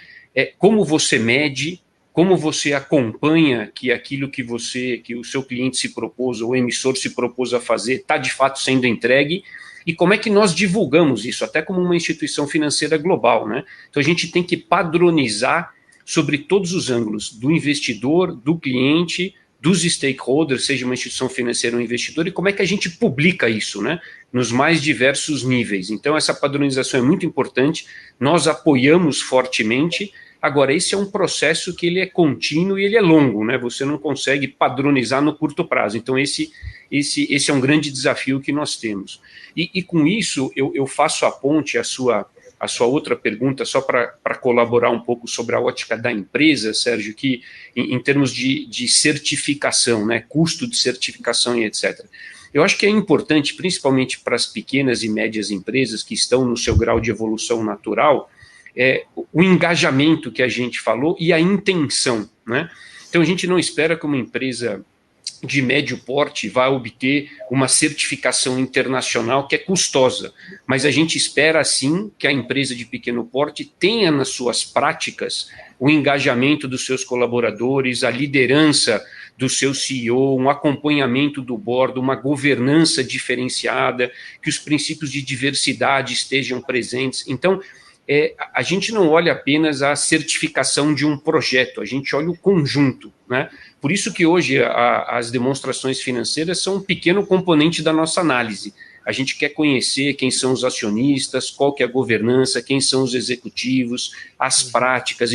Como você mede, como você acompanha que aquilo que o seu cliente se propôs, ou o emissor se propôs a fazer, está de fato sendo entregue, e como é que nós divulgamos isso, até como uma instituição financeira global, né? Então a gente tem que padronizar sobre todos os ângulos, do investidor, do cliente, dos stakeholders, seja uma instituição financeira ou um investidor, e como é que a gente publica isso, né? Nos mais diversos níveis. Então essa padronização é muito importante, nós apoiamos fortemente. Agora, esse é um processo que ele é contínuo e ele é longo, né? Você não consegue padronizar no curto prazo. Então, esse é um grande desafio que nós temos. E com isso, eu faço a ponte à sua outra pergunta, só para colaborar um pouco sobre a ótica da empresa, Sérgio, que em termos de certificação, né? Custo de certificação e etc. Eu acho que é importante, principalmente para as pequenas e médias empresas que estão no seu grau de evolução natural, o engajamento que a gente falou e a intenção, né? Então a gente não espera que uma empresa de médio porte vá obter uma certificação internacional que é custosa, mas a gente espera sim que a empresa de pequeno porte tenha nas suas práticas o engajamento dos seus colaboradores, a liderança do seu CEO, um acompanhamento do board, uma governança diferenciada, que os princípios de diversidade estejam presentes. Então, a gente não olha apenas a certificação de um projeto, a gente olha o conjunto, né? Por isso que hoje as demonstrações financeiras são um pequeno componente da nossa análise. A gente quer conhecer quem são os acionistas, qual que é a governança, quem são os executivos, as práticas.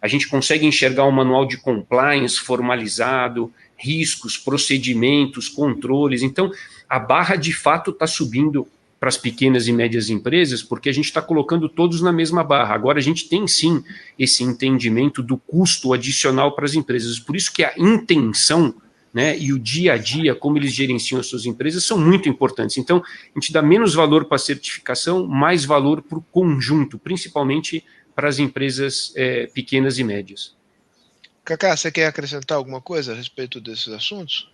A gente consegue enxergar um manual de compliance formalizado, riscos, procedimentos, controles. Então, a barra de fato está subindo para as pequenas e médias empresas, porque a gente está colocando todos na mesma barra. Agora a gente tem sim esse entendimento do custo adicional para as empresas. Por isso que a intenção, né, e o dia a dia, como eles gerenciam as suas empresas, são muito importantes. Então, a gente dá menos valor para a certificação, mais valor para o conjunto, principalmente para as empresas pequenas e médias. Kaká, você quer acrescentar alguma coisa a respeito desses assuntos?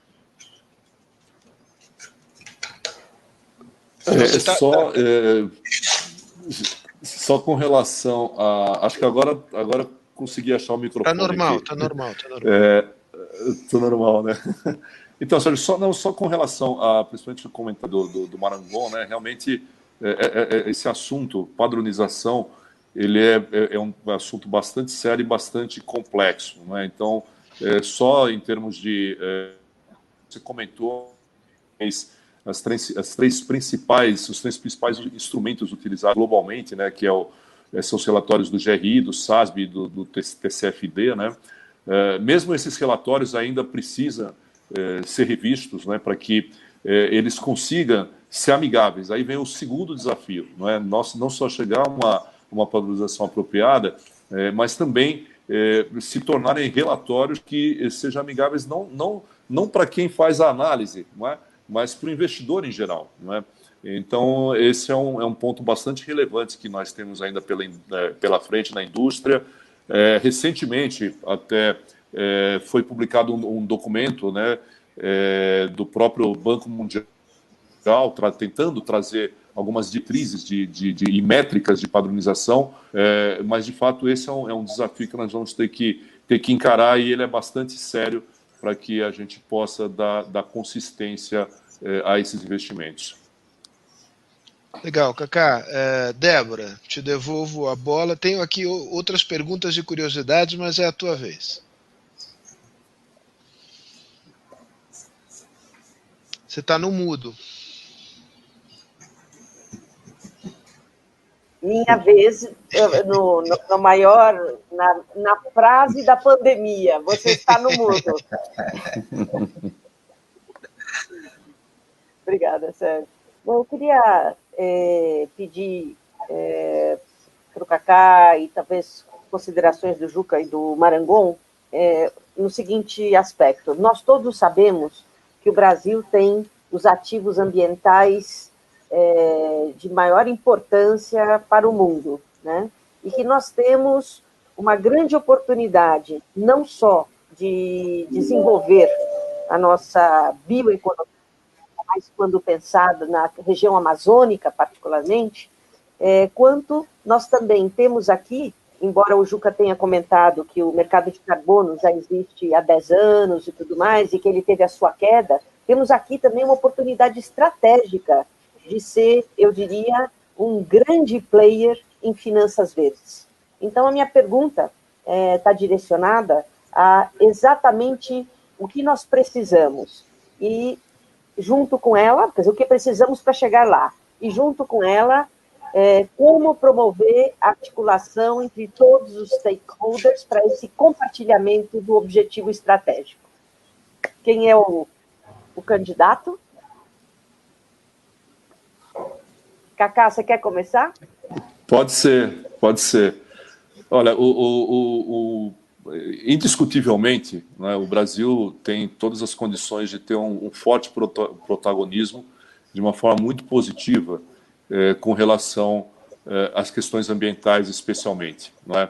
Só com relação a... Acho que agora consegui achar o microfone. Tá normal. Tudo normal, né? Então, Sérgio, só com relação a, principalmente o comentário do Marangon, né? Realmente, esse assunto, padronização, ele é um assunto bastante sério e bastante complexo, né? Então, só em termos de... você comentou os três principais instrumentos utilizados globalmente, né? Que são os relatórios do GRI, do SASB e do TCFD, né? Mesmo esses relatórios ainda precisam ser revistos, né, para que eles consigam ser amigáveis. Aí vem o segundo desafio, não é? Não só chegar a uma padronização apropriada, mas também se tornarem relatórios que sejam amigáveis não para quem faz a análise, não é? Mas para o investidor em geral, não é? Então, esse é um ponto bastante relevante que nós temos ainda pela frente na indústria. Recentemente, até foi publicado um documento, né, do próprio Banco Mundial, tentando trazer algumas diretrizes e métricas de padronização, mas, de fato, esse é um desafio que nós vamos ter que encarar, e ele é bastante sério para que a gente possa dar consistência a esses investimentos. Legal, Cacá. Débora, te devolvo a bola. Tenho aqui outras perguntas e curiosidades, mas é a tua vez. Você está no mudo. Minha vez, no maior, na frase da pandemia, você está no mudo. Obrigada, Sérgio. Bom, eu queria pedir para o Cacá e talvez considerações do Juca e do Marangon no seguinte aspecto. Nós todos sabemos que o Brasil tem os ativos ambientais de maior importância para o mundo, né? E que nós temos uma grande oportunidade, não só de desenvolver a nossa bioeconomia, mas quando pensado na região amazônica, particularmente, quanto nós também temos aqui, embora o Juca tenha comentado que o mercado de carbono já existe há 10 anos e tudo mais, e que ele teve a sua queda, temos aqui também uma oportunidade estratégica de ser, eu diria, um grande player em finanças verdes. Então, a minha pergunta está direcionada a exatamente o que nós precisamos e, junto com ela, quer dizer, o que precisamos para chegar lá, e junto com ela, como promover a articulação entre todos os stakeholders para esse compartilhamento do objetivo estratégico. Quem é o candidato? Cacá, você quer começar? Pode ser. Olha, indiscutivelmente, né, o Brasil tem todas as condições de ter um forte protagonismo de uma forma muito positiva com relação às questões ambientais, especialmente. Não é?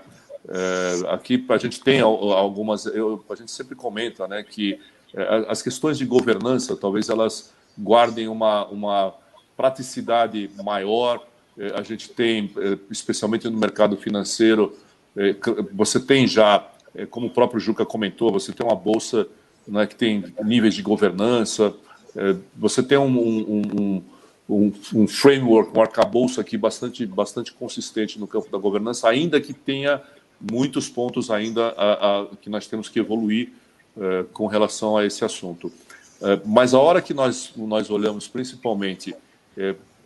Aqui a gente tem algumas... a gente sempre comenta, né, que as questões de governança, talvez elas guardem uma praticidade maior. A gente tem, especialmente no mercado financeiro, você tem já, como o próprio Juca comentou, você tem uma bolsa, né, que tem níveis de governança, você tem um framework, um arcabouço aqui bastante consistente no campo da governança, ainda que tenha muitos pontos ainda que nós temos que evoluir com relação a esse assunto. Mas a hora que nós olhamos principalmente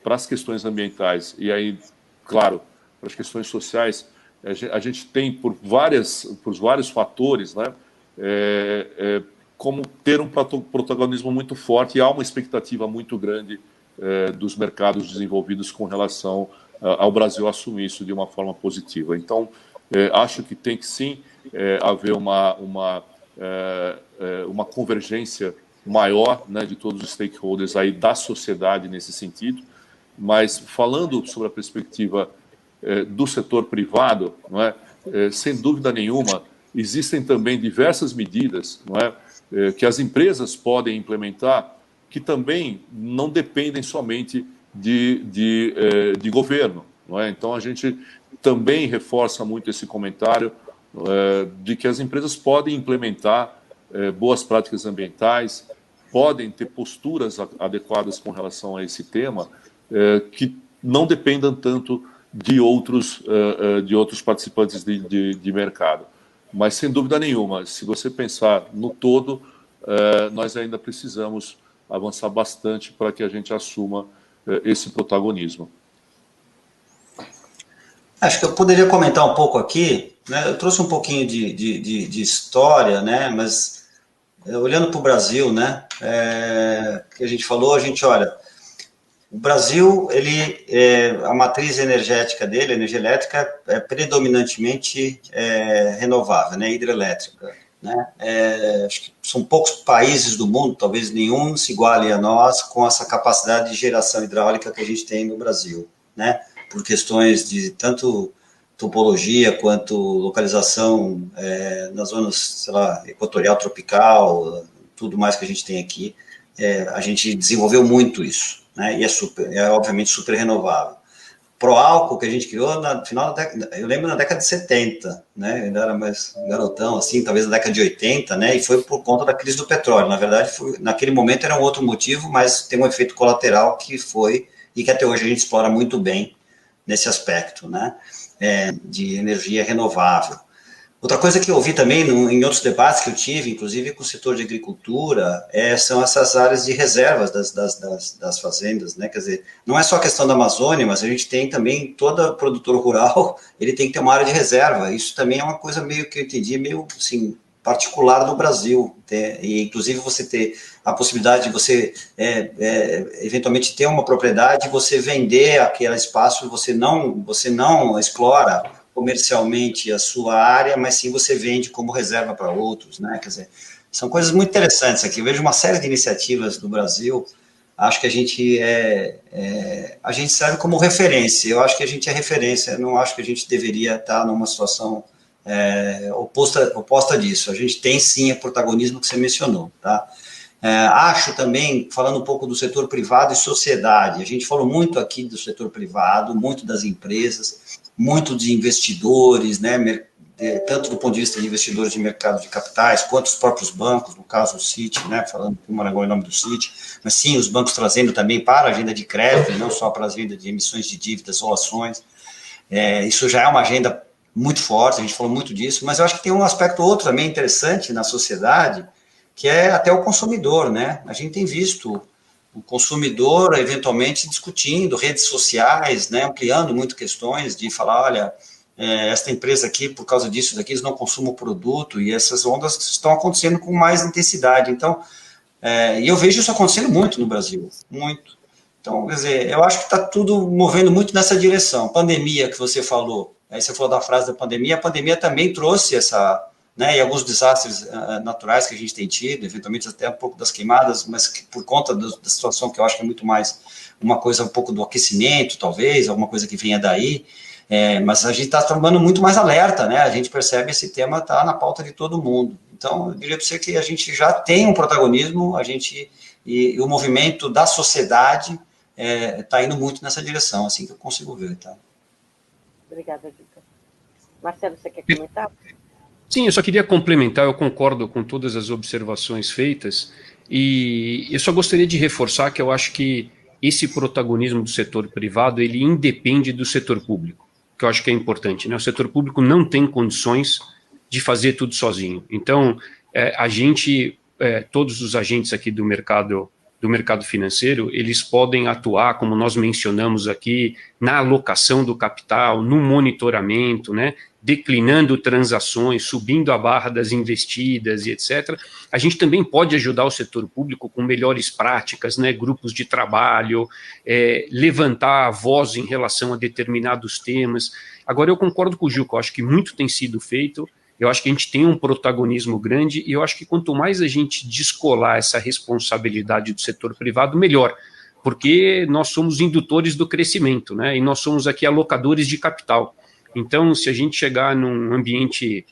para as questões ambientais e aí, claro, para as questões sociais, a gente tem por vários fatores, né, como ter um protagonismo muito forte, e há uma expectativa muito grande dos mercados desenvolvidos com relação ao Brasil assumir isso de uma forma positiva. Então, acho que tem que sim haver uma convergência maior, né, de todos os stakeholders aí da sociedade nesse sentido, mas falando sobre a perspectiva do setor privado, não é? Sem dúvida nenhuma, existem também diversas medidas, não é, que as empresas podem implementar que também não dependem somente de governo, não é? Então a gente também reforça muito esse comentário de que as empresas podem implementar boas práticas ambientais, podem ter posturas adequadas com relação a esse tema, que não dependam tanto de outros participantes de mercado. Mas, sem dúvida nenhuma, se você pensar no todo, nós ainda precisamos avançar bastante para que a gente assuma esse protagonismo. Acho que eu poderia comentar um pouco aqui, né? Eu trouxe um pouquinho de história, né? Mas olhando para o Brasil, né? Que a gente falou, olha, o Brasil, a matriz energética dele, a energia elétrica, é predominantemente renovável, né? Hidrelétrica, né? Acho que são poucos países do mundo, talvez nenhum se iguale a nós, com essa capacidade de geração hidráulica que a gente tem no Brasil, né? Por questões de tanto topologia quanto localização nas zonas, sei lá, equatorial, tropical, tudo mais que a gente tem aqui, a gente desenvolveu muito isso, né? E obviamente super renovável. Proálcool que a gente criou no final da década, eu lembro na década de 70, né? Eu ainda era mais garotão, assim, talvez na década de 80, né? E foi por conta da crise do petróleo. Na verdade, naquele momento era um outro motivo, mas tem um efeito colateral que foi, e que até hoje a gente explora muito bem nesse aspecto, né? De energia renovável. Outra coisa que eu ouvi também em outros debates que eu tive, inclusive com o setor de agricultura, são essas áreas de reservas das fazendas, né? Quer dizer, não é só a questão da Amazônia, mas a gente tem também, todo produtor rural, ele tem que ter uma área de reserva. Isso também é uma coisa meio que eu entendi, meio assim, particular do Brasil. E inclusive você ter a possibilidade de você eventualmente ter uma propriedade, você vender aquele espaço, você não explora comercialmente a sua área, mas sim você vende como reserva para outros, né? Quer dizer, são coisas muito interessantes aqui. Eu vejo uma série de iniciativas do Brasil. Acho que a gente serve como referência. Eu acho que a gente é referência. Eu não acho que a gente deveria estar numa situação oposta disso. A gente tem sim o protagonismo que você mencionou, tá? Acho também, falando um pouco do setor privado e sociedade, a gente falou muito aqui do setor privado, muito das empresas, muito de investidores, né, tanto do ponto de vista de investidores de mercado de capitais, quanto os próprios bancos, no caso o Citi, né, falando com o Maragall em nome do Citi, mas sim, os bancos trazendo também para a agenda de crédito, não só para a agenda de emissões de dívidas ou ações. Isso já é uma agenda muito forte, a gente falou muito disso, mas eu acho que tem um aspecto outro também interessante na sociedade, que é até o consumidor, né? A gente tem visto o consumidor eventualmente discutindo redes sociais, né, ampliando muito questões de falar, olha, esta empresa aqui, por causa disso daqui, eles não consumem o produto, e essas ondas estão acontecendo com mais intensidade. Então, e eu vejo isso acontecendo muito no Brasil, muito. Então, quer dizer, eu acho que está tudo movendo muito nessa direção. Pandemia que você falou, aí você falou da frase da pandemia, a pandemia também trouxe essa, né, e alguns desastres naturais que a gente tem tido, eventualmente até um pouco das queimadas, mas que por conta da situação que eu acho que é muito mais uma coisa um pouco do aquecimento, talvez, alguma coisa que venha daí, mas a gente está tomando muito mais alerta, né? A gente percebe esse tema está na pauta de todo mundo. Então, eu diria para você que a gente já tem um protagonismo, e o movimento da sociedade está indo muito nessa direção, assim que eu consigo ver, tá? Obrigada, Juca. Marcelo, você quer comentar? Sim, eu só queria complementar, eu concordo com todas as observações feitas, e eu só gostaria de reforçar que eu acho que esse protagonismo do setor privado, ele independe do setor público, que eu acho que é importante, né? O setor público não tem condições de fazer tudo sozinho. Então, a gente, todos os agentes aqui do mercado financeiro, eles podem atuar, como nós mencionamos aqui, na alocação do capital, no monitoramento, né, declinando transações, subindo a barra das investidas e etc. A gente também pode ajudar o setor público com melhores práticas, né, grupos de trabalho, levantar a voz em relação a determinados temas. Agora, eu concordo com o Juca, eu acho que muito tem sido feito. Eu acho que a gente tem um protagonismo grande e eu acho que quanto mais a gente descolar essa responsabilidade do setor privado, melhor, porque nós somos indutores do crescimento, né? E nós somos aqui alocadores de capital. Então, se a gente chegar num ambiente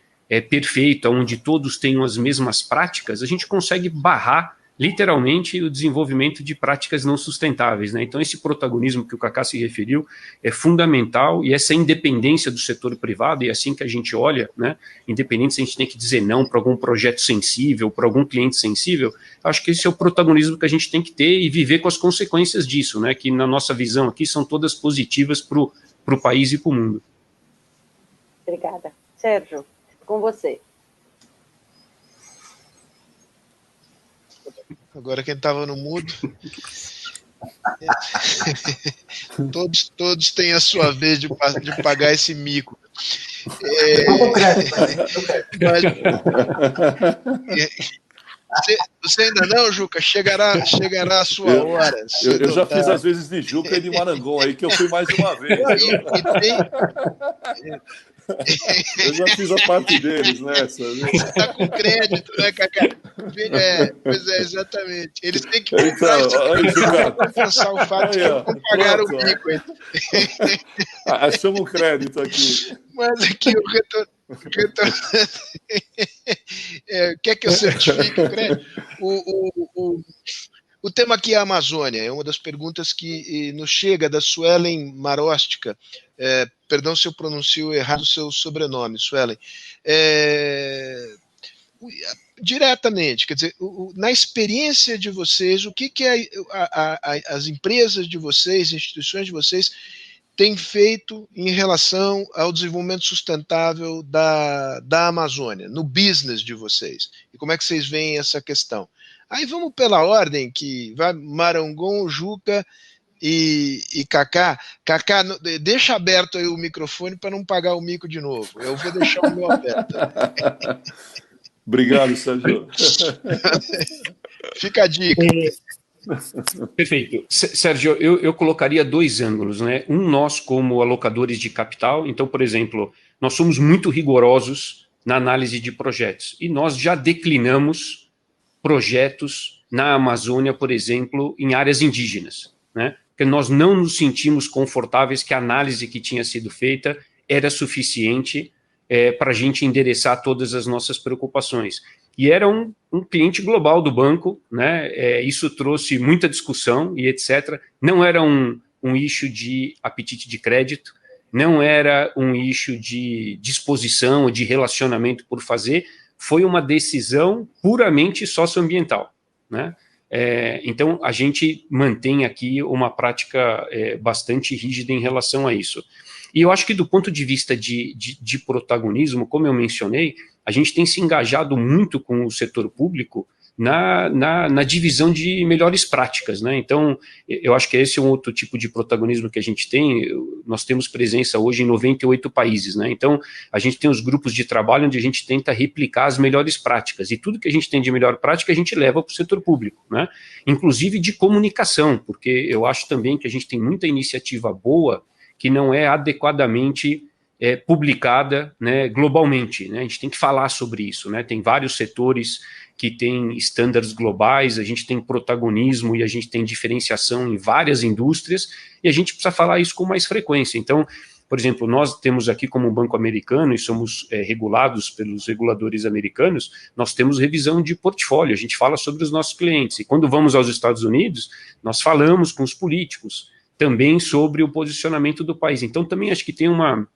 perfeito, onde todos tenham as mesmas práticas, a gente consegue barrar literalmente o desenvolvimento de práticas não sustentáveis, né? Então, esse protagonismo que o Kaká se referiu é fundamental, e essa independência do setor privado, e é assim que a gente olha, né? Independente se a gente tem que dizer não para algum projeto sensível, para algum cliente sensível, acho que esse é o protagonismo que a gente tem que ter e viver com as consequências disso, né? Que na nossa visão aqui são todas positivas para o país e para o mundo. Obrigada. Sérgio, com você. Agora quem estava no mudo. Todos têm a sua vez de pagar esse mico. Você ainda não, Juca? Chegará a sua hora. Eu já fiz as vezes de Juca e de Marangon aí, que eu fui mais uma vez. Eu já fiz a parte deles nessa. Você está com crédito, né, Kaká? Pois é, exatamente. Eles têm que compensar o fato de não pagar o bico. Achamos um crédito aqui. Mas aqui o retorno. Quer que eu certifique o crédito? O tema aqui é a Amazônia, é uma das perguntas que nos chega da Suelen Marostica. Perdão se eu pronuncio errado o seu sobrenome, Suelen. Diretamente, quer dizer, na experiência de vocês, o que as empresas de vocês, instituições de vocês, têm feito em relação ao desenvolvimento sustentável da Amazônia, no business de vocês? E como é que vocês veem essa questão? Aí vamos pela ordem, que vai Marangon, Juca e Kaká. Kaká, deixa aberto aí o microfone para não pagar o mico de novo. Eu vou deixar o meu aberto. Obrigado, Sérgio. Fica a dica. Perfeito. Sérgio, eu colocaria dois ângulos, né? Nós como alocadores de capital, então, por exemplo, nós somos muito rigorosos na análise de projetos, e nós já declinamos projetos na Amazônia, por exemplo, em áreas indígenas, né? Porque nós não nos sentimos confortáveis que a análise que tinha sido feita era suficiente para a gente endereçar todas as nossas preocupações. E era um cliente global do banco, né? Isso trouxe muita discussão e etc. Não era um issue de apetite de crédito, não era um issue de disposição ou de relacionamento por fazer, foi uma decisão puramente socioambiental, né? Então, a gente mantém aqui uma prática bastante rígida em relação a isso. E eu acho que do ponto de vista de protagonismo, como eu mencionei, a gente tem se engajado muito com o setor público na divisão de melhores práticas, né? Então, eu acho que esse é um outro tipo de protagonismo que a gente tem. Nós temos presença hoje em 98 países, né? Então, a gente tem os grupos de trabalho onde a gente tenta replicar as melhores práticas, e tudo que a gente tem de melhor prática a gente leva para o setor público, né? Inclusive de comunicação, porque eu acho também que a gente tem muita iniciativa boa que não é adequadamente publicada, né, globalmente, né? A gente tem que falar sobre isso, né? Tem vários setores que têm estándares globais, a gente tem protagonismo e a gente tem diferenciação em várias indústrias, e a gente precisa falar isso com mais frequência. Então, por exemplo, nós temos aqui como um banco americano e somos regulados pelos reguladores americanos, nós temos revisão de portfólio, a gente fala sobre os nossos clientes, e quando vamos aos Estados Unidos, nós falamos com os políticos também sobre o posicionamento do país. Então, também acho que tem uma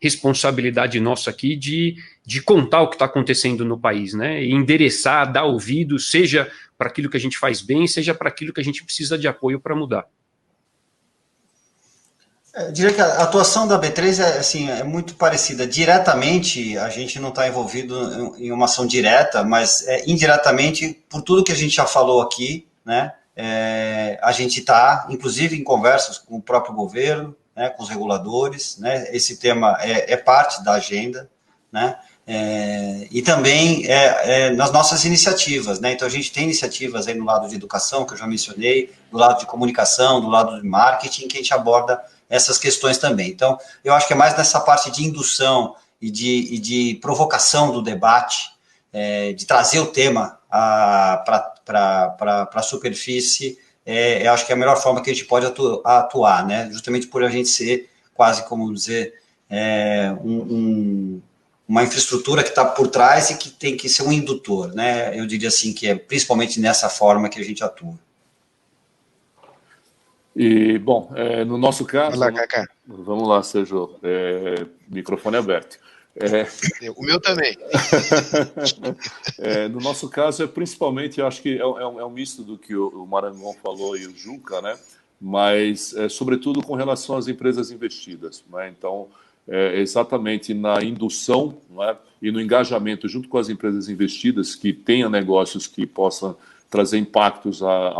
responsabilidade nossa aqui de contar o que está acontecendo no país, né? E endereçar, dar ouvido, seja para aquilo que a gente faz bem, seja para aquilo que a gente precisa de apoio para mudar. Eu diria que a atuação da B3 é muito parecida. Diretamente, a gente não está envolvido em uma ação direta, mas indiretamente, por tudo que a gente já falou aqui, né? A gente está, inclusive, em conversas com o próprio governo, né, com os reguladores, né? Esse tema é parte da agenda, né? E também nas nossas iniciativas, né? Então a gente tem iniciativas aí no lado de educação, que eu já mencionei, do lado de comunicação, do lado de marketing, que a gente aborda essas questões também. Então, eu acho que é mais nessa parte de indução e de provocação do debate, de trazer o tema para a superfície. Eu acho que é a melhor forma que a gente pode atuar, né? Justamente por a gente ser quase, como dizer, uma infraestrutura que está por trás e que tem que ser um indutor, né? Eu diria assim que é principalmente nessa forma que a gente atua. E, bom, no nosso caso... Vai lá, Cacá. Vamos lá, Sérgio. Microfone aberto. O meu também. No nosso caso, principalmente, eu acho que é um misto do que o Marangon falou e o Juca, né? Mas, sobretudo, com relação às empresas investidas, né? Então, exatamente na indução, né? E no engajamento junto com as empresas investidas que tenham negócios que possam trazer impactos à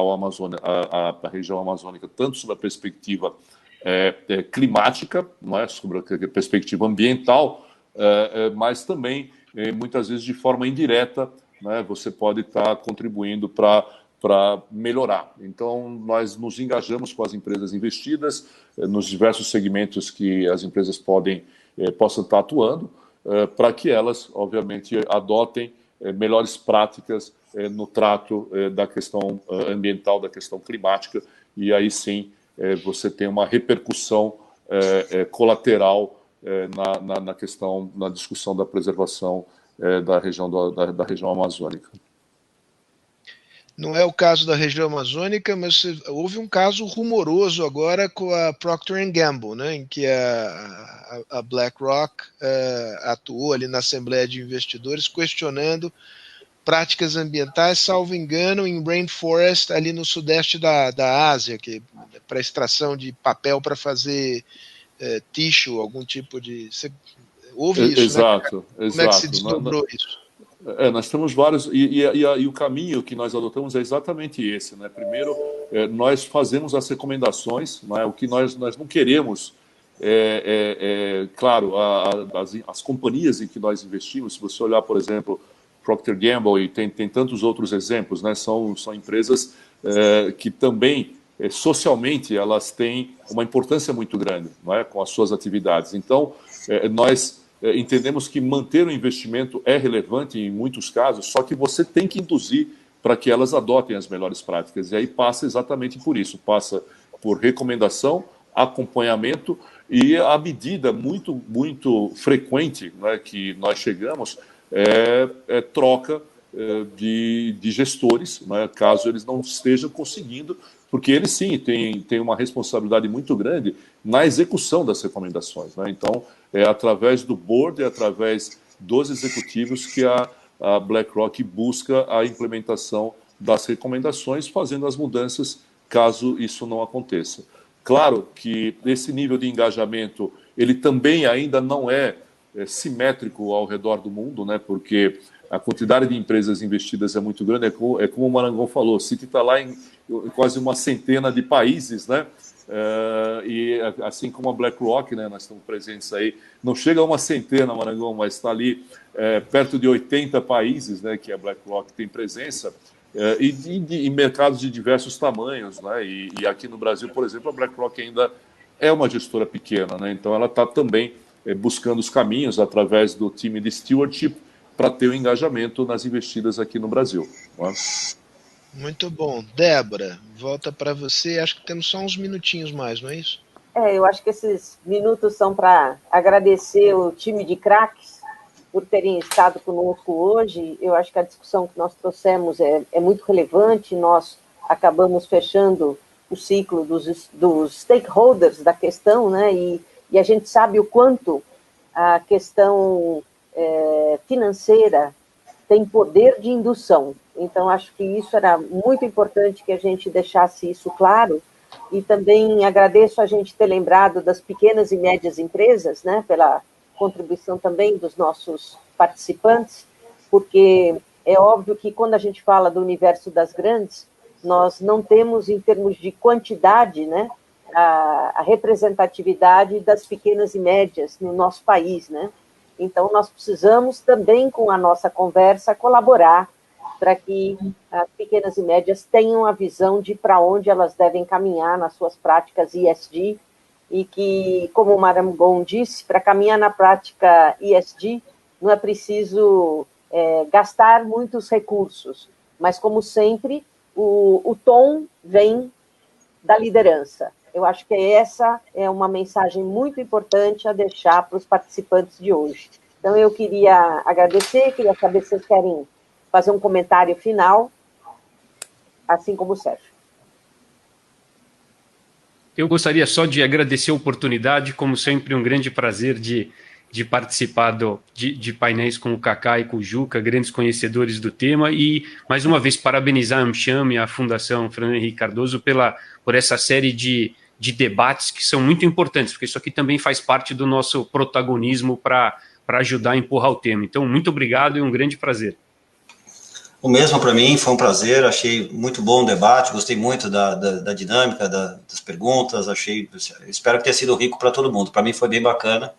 região amazônica, tanto sob a perspectiva climática, não é? Sobre a perspectiva ambiental, mas também, muitas vezes, de forma indireta, né? Você pode estar contribuindo para melhorar. Então, nós nos engajamos com as empresas investidas nos diversos segmentos que as empresas possam estar atuando, para que elas, obviamente, adotem melhores práticas no trato da questão ambiental, da questão climática, e aí sim você tem uma repercussão colateral na discussão da preservação da região amazônica. Não é o caso da região amazônica, mas houve um caso rumoroso agora com a Procter & Gamble, né, em que a BlackRock atuou ali na Assembleia de Investidores questionando práticas ambientais, salvo engano, em rainforest ali no sudeste da Ásia, que para extração de papel para fazer tissue, algum tipo de... Houve isso, exato, né? Exato. Como é que se desdobrou isso? Nós temos vários, e o caminho que nós adotamos é exatamente esse, né? Primeiro, nós fazemos as recomendações, né? O que nós não queremos claro, as companhias em que nós investimos, se você olhar, por exemplo, Procter & Gamble, e tem tantos outros exemplos, né? São empresas que também, socialmente, elas têm uma importância muito grande, não é? Com as suas atividades. Então, nós entendemos que manter o investimento é relevante em muitos casos, só que você tem que induzir para que elas adotem as melhores práticas. E aí passa exatamente por isso, passa por recomendação, acompanhamento e a medida muito, muito frequente, né, que nós chegamos troca de gestores, né, caso eles não estejam conseguindo, porque eles sim têm uma responsabilidade muito grande na execução das recomendações, né? Então, é através do board, é através dos executivos que a BlackRock busca a implementação das recomendações, fazendo as mudanças caso isso não aconteça. Claro que esse nível de engajamento, ele também ainda não é simétrico ao redor do mundo, né? Porque a quantidade de empresas investidas é muito grande, é como o Marangon falou, o Citi está lá em quase uma centena de países, né? E assim como a BlackRock, né, nós estamos presentes aí, não chega a uma centena, Marangon, mas está ali perto de 80 países, né, que a BlackRock tem presença, e em mercados de diversos tamanhos, né? E aqui no Brasil, por exemplo, a BlackRock ainda é uma gestora pequena, né? Então ela está também buscando os caminhos através do time de stewardship para ter o engajamento nas investidas aqui no Brasil. Né? Muito bom. Débora, volta para você. Acho que temos só uns minutinhos mais, não é isso? Eu acho que esses minutos são para agradecer o time de craques por terem estado conosco hoje. Eu acho que a discussão que nós trouxemos é muito relevante. Nós acabamos fechando o ciclo dos stakeholders da questão, né? E a gente sabe o quanto a questão financeira tem poder de indução. Então, acho que isso era muito importante que a gente deixasse isso claro, e também agradeço a gente ter lembrado das pequenas e médias empresas, né, pela contribuição também dos nossos participantes, porque é óbvio que quando a gente fala do universo das grandes, nós não temos, em termos de quantidade, né, a representatividade das pequenas e médias no nosso país, né? Então, nós precisamos também, com a nossa conversa, colaborar para que as pequenas e médias tenham a visão de para onde elas devem caminhar nas suas práticas ESG, e que, como o Marangon disse, para caminhar na prática ESG, não é preciso gastar muitos recursos, mas, como sempre, o tom vem da liderança. Eu acho que essa é uma mensagem muito importante a deixar para os participantes de hoje. Então, eu queria agradecer, queria saber se vocês querem fazer um comentário final, assim como o Sérgio. Eu gostaria só de agradecer a oportunidade, como sempre, um grande prazer de participar de painéis com o Kaká e com o Juca, grandes conhecedores do tema, e, mais uma vez, parabenizar a AmCham e a Fundação Fernando Henrique Cardoso por essa série de debates que são muito importantes, porque isso aqui também faz parte do nosso protagonismo para ajudar a empurrar o tema. Então, muito obrigado e um grande prazer. O mesmo para mim, foi um prazer, achei muito bom o debate, gostei muito da dinâmica, das perguntas, espero que tenha sido rico para todo mundo. Para mim foi bem bacana,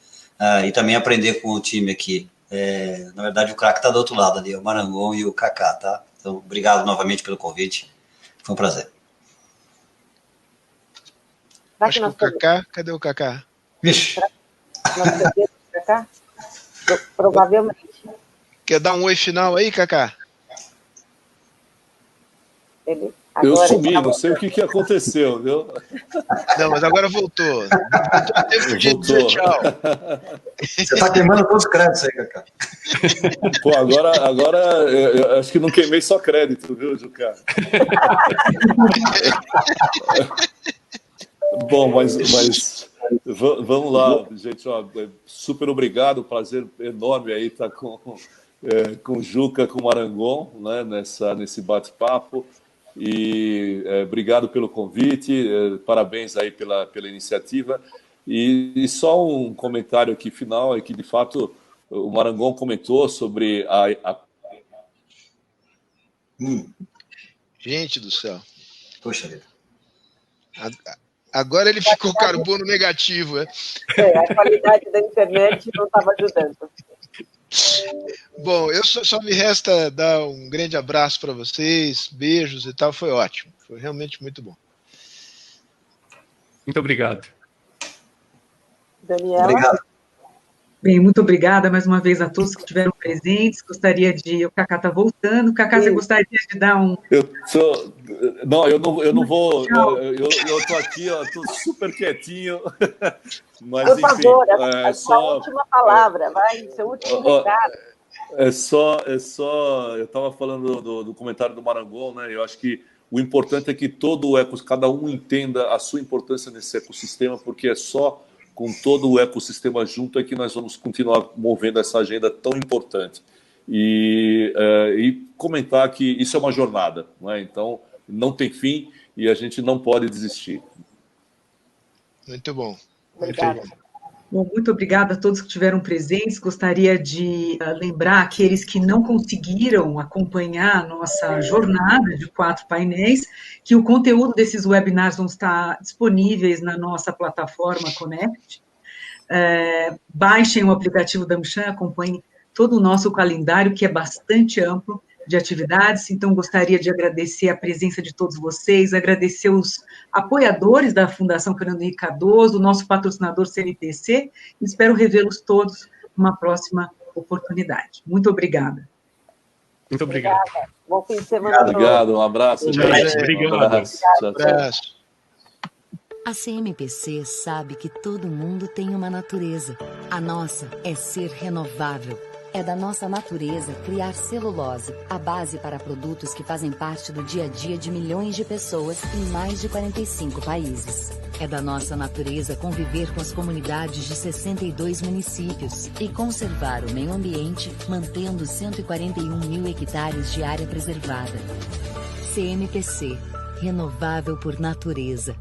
e também aprender com o time aqui. Na verdade, o craque está do outro lado ali, o Marangon e o Kaká, tá? Então, obrigado novamente pelo convite, foi um prazer. Acho que o Kaká, cadê o Kaká? Vixe. Nós perdemos o Kaká? Provavelmente. Quer dar um oi final aí, Kaká? Eu sumi, não sei o que aconteceu, viu? Não, mas agora voltou. Voltou. Tchau. Você está queimando todos os créditos aí, Kaká. Pô, agora eu acho que não queimei só crédito, viu, Juca? Bom, mas vamos lá, gente. Ó, super obrigado, prazer enorme aí estar com o Juca, com o Marangon, né, nesse bate-papo. E obrigado pelo convite, parabéns aí pela iniciativa. E só um comentário aqui final, é que de fato o Marangon comentou sobre Gente do céu. Poxa vida. Agora ele ficou carbono negativo, né? A qualidade da internet não estava ajudando. Bom, só me resta dar um grande abraço para vocês, beijos e tal, foi ótimo, foi realmente muito bom. Muito obrigado. Daniela? Obrigado. Bem, muito obrigada mais uma vez a todos que estiveram presentes. Gostaria de... O Kaká está voltando. Kaká, você gostaria de dar um... Não, eu não vou... Eu estou aqui, estou super quietinho. Mas, por favor, enfim, a sua última palavra, vai, seu último recado. É só... Eu estava falando do comentário do Marangon, né? Eu acho que o importante é que cada um entenda a sua importância nesse ecossistema, porque é só com todo o ecossistema junto é que nós vamos continuar movendo essa agenda tão importante. E comentar que isso é uma jornada, né? Então não tem fim e a gente não pode desistir. Muito bom. Obrigada. Bom, muito obrigada a todos que estiveram presentes. Gostaria de lembrar aqueles que não conseguiram acompanhar a nossa jornada de 4 painéis, que o conteúdo desses webinars vão estar disponíveis na nossa plataforma Connect. Baixem o aplicativo da AmCham, acompanhem todo o nosso calendário, que é bastante amplo de atividades. Então, gostaria de agradecer a presença de todos vocês, agradecer os apoiadores da Fundação Fernando Henrique Cardoso, o nosso patrocinador CNPC, e espero revê-los todos numa próxima oportunidade. Muito obrigada. Muito obrigado. Obrigada. Bom fim de semana. Obrigado, um abraço. Obrigado. Um abraço. Tchau. A CMPC sabe que todo mundo tem uma natureza. A nossa é ser renovável. É da nossa natureza criar celulose, a base para produtos que fazem parte do dia a dia de milhões de pessoas em mais de 45 países. É da nossa natureza conviver com as comunidades de 62 municípios e conservar o meio ambiente, mantendo 141 mil hectares de área preservada. CMPC, renovável por natureza.